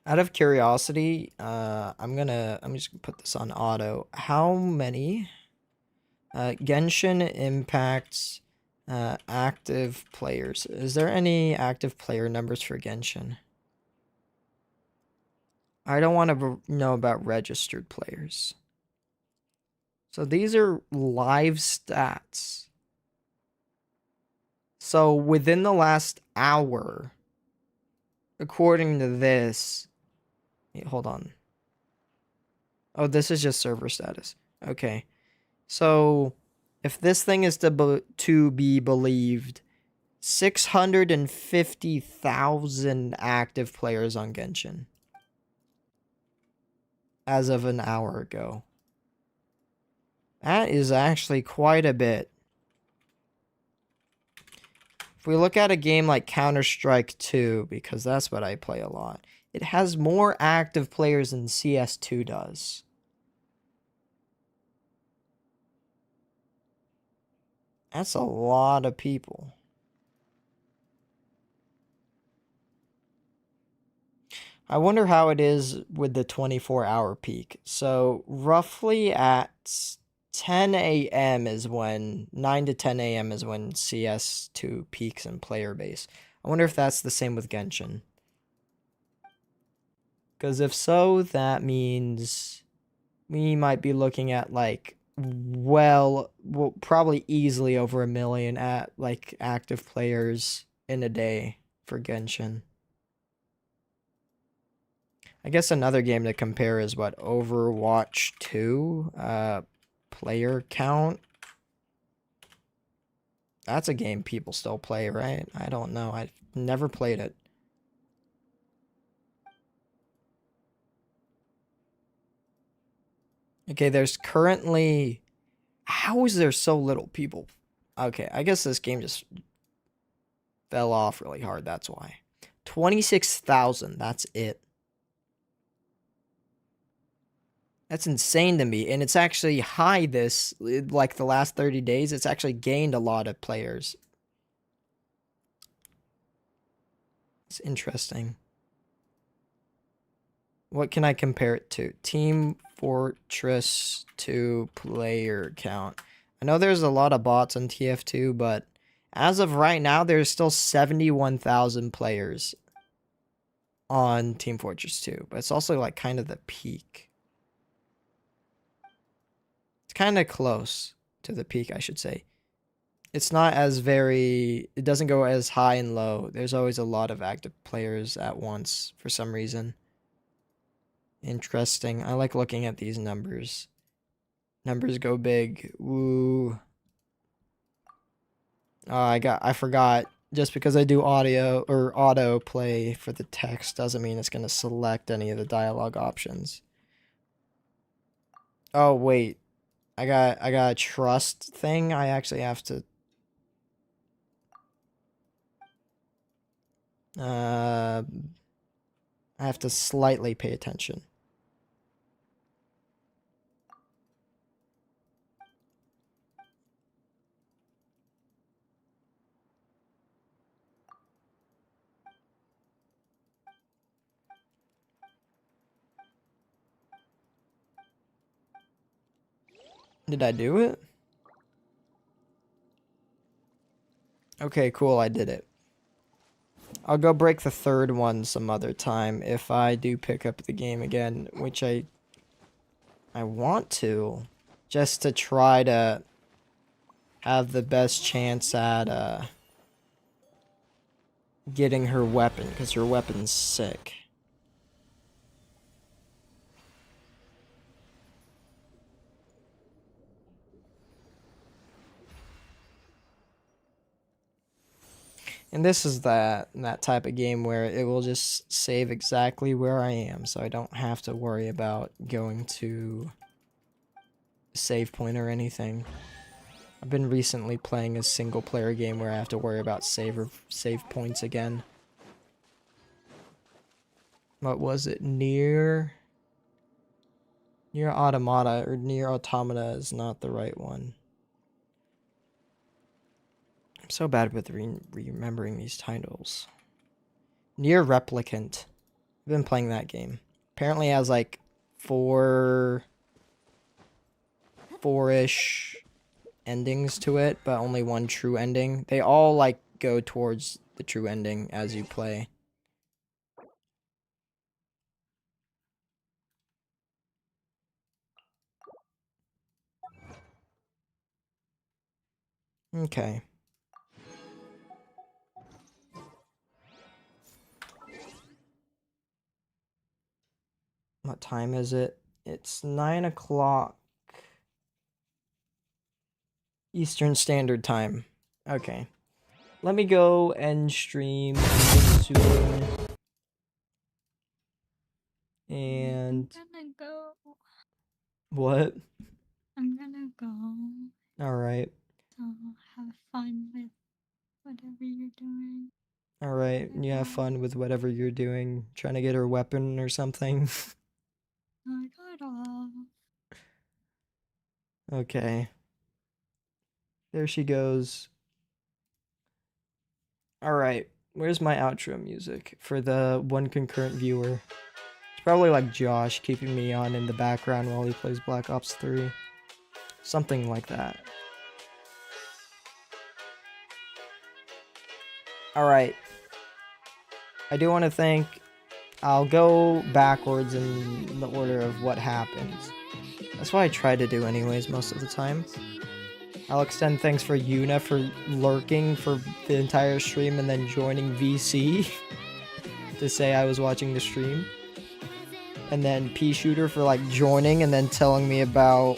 Out of curiosity, I'm just gonna put this on auto. How many Genshin impacts active players? Is there any active player numbers for Genshin? I don't want to know about registered players. So these are live stats. So within the last hour, according to this, wait, hold on. Oh, this is just server status. Okay. So if this thing is to be believed, 650,000 active players on Genshin as of an hour ago. That is actually quite a bit. If we look at a game like Counter-Strike 2, because that's what I play a lot, it has more active players than CS2 does. That's a lot of people. I wonder how it is with the 24-hour peak. So roughly at 10 a.m. is when, 9 to 10 a.m. is when CS2 peaks in player base. I wonder if that's the same with Genshin. Because if so, that means we might be looking at like, well, probably easily over 1 million at like active players in a day for Genshin. I guess another game to compare is what, Overwatch 2 player count. That's a game people still play, right? I don't know. I've never played it. Okay, there's currently... How is there so little people? Okay, I guess this game just fell off really hard, that's why. 26,000, that's it. That's insane to me, and it's actually high like the last 30 days, it's actually gained a lot of players. It's interesting. What can I compare it to? Team Fortress 2 player count. I know there's a lot of bots on TF2, but as of right now, there's still 71,000 players on Team Fortress 2, but it's also like kind of the peak. It's kind of close to the peak, I should say. It's not as it doesn't go as high and low. There's always a lot of active players at once for some reason. Interesting. I like looking at these numbers. Numbers go big. Woo. Oh, I forgot. Just because I do audio or auto play for the text doesn't mean it's going to select any of the dialogue options. Oh, wait. I got a trust thing. I actually have to I have to slightly pay attention. Did I do it? Okay, cool, I did it. I'll go break the third one some other time if I do pick up the game again, which I want to, just to try to have the best chance at getting her weapon, because her weapon's sick. And this is that type of game where it will just save exactly where I am, so I don't have to worry about going to save point or anything. I've been recently playing a single player game where I have to worry about save points again. What was it? Near Automata, or Near Automata is not the right one. I'm so bad with remembering these titles. Near Replicant. I've been playing that game. Apparently it has like four-ish endings to it, but only one true ending. They all like go towards the true ending as you play. Okay. What time is it? It's 9 o'clock Eastern Standard Time. Okay. Let me go and stream soon. And I'm gonna go. what? I'm gonna go. Alright. So have fun with whatever you're doing. Alright. You have fun with whatever you're doing. Trying to get her weapon or something. I got off. Okay. There she goes. Alright. Where's my outro music for the one concurrent viewer? It's probably like Josh keeping me on in the background while he plays Black Ops 3. Something like that. Alright. I do want to thank... I'll go backwards in the order of what happens. That's what I try to do anyways most of the time. I'll extend thanks for Yuna for lurking for the entire stream and then joining VC to say I was watching the stream. And then P Shooter for like joining and then telling me about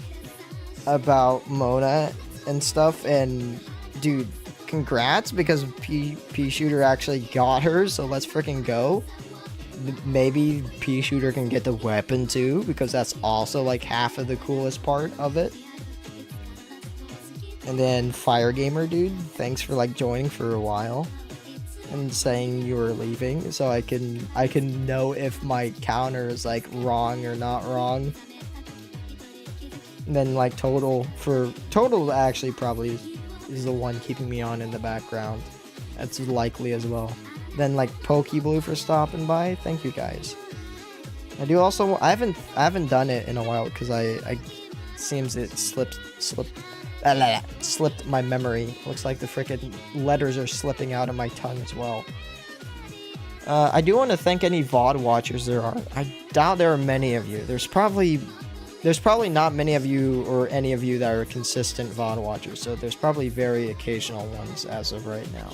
Mona and stuff. And dude, congrats, because P Shooter actually got her, so let's freaking go. Maybe P Shooter can get the weapon too, because that's also like half of the coolest part of it. And then Fire Gamer dude, thanks for like joining for a while and saying you were leaving, so I can know if my counter is like wrong or not wrong. And then like Total actually probably is the one keeping me on in the background. That's likely as well. Then like Pokeblue for stopping by. Thank you guys. I do also I haven't done it in a while because I seems it slipped my memory. Looks like the frickin' letters are slipping out of my tongue as well. I do want to thank any VOD watchers there are. I doubt there are many of you. There's probably not many of you or any of you that are consistent VOD watchers. So there's probably very occasional ones as of right now.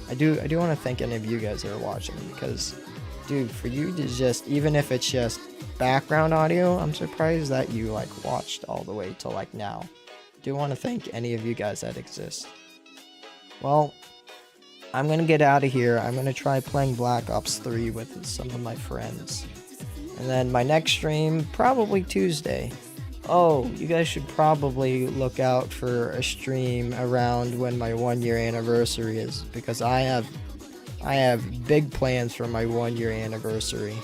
I do want to thank any of you guys that are watching, because, dude, for you to just, even if it's just background audio, I'm surprised that you like watched all the way till like now. I do want to thank any of you guys that exist. Well, I'm gonna get out of here. I'm gonna try playing Black Ops 3 with some of my friends. And then my next stream, probably Tuesday. Oh, you guys should probably look out for a stream around when my 1-year anniversary is, because I have big plans for my 1-year anniversary.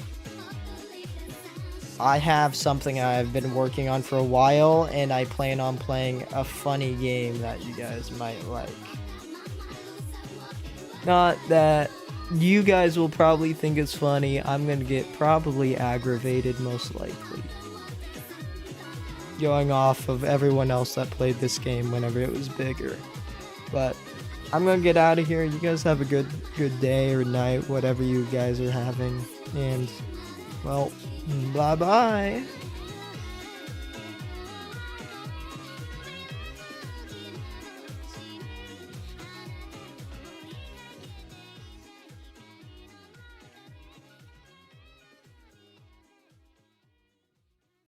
I have something I've been working on for a while, and I plan on playing a funny game that you guys might like. Not that you guys will probably think it's funny. I'm gonna get probably aggravated, most likely. Going off of everyone else that played this game whenever it was bigger. But I'm gonna get out of here. You guys have a good day or night, whatever you guys are having. And, well, bye-bye.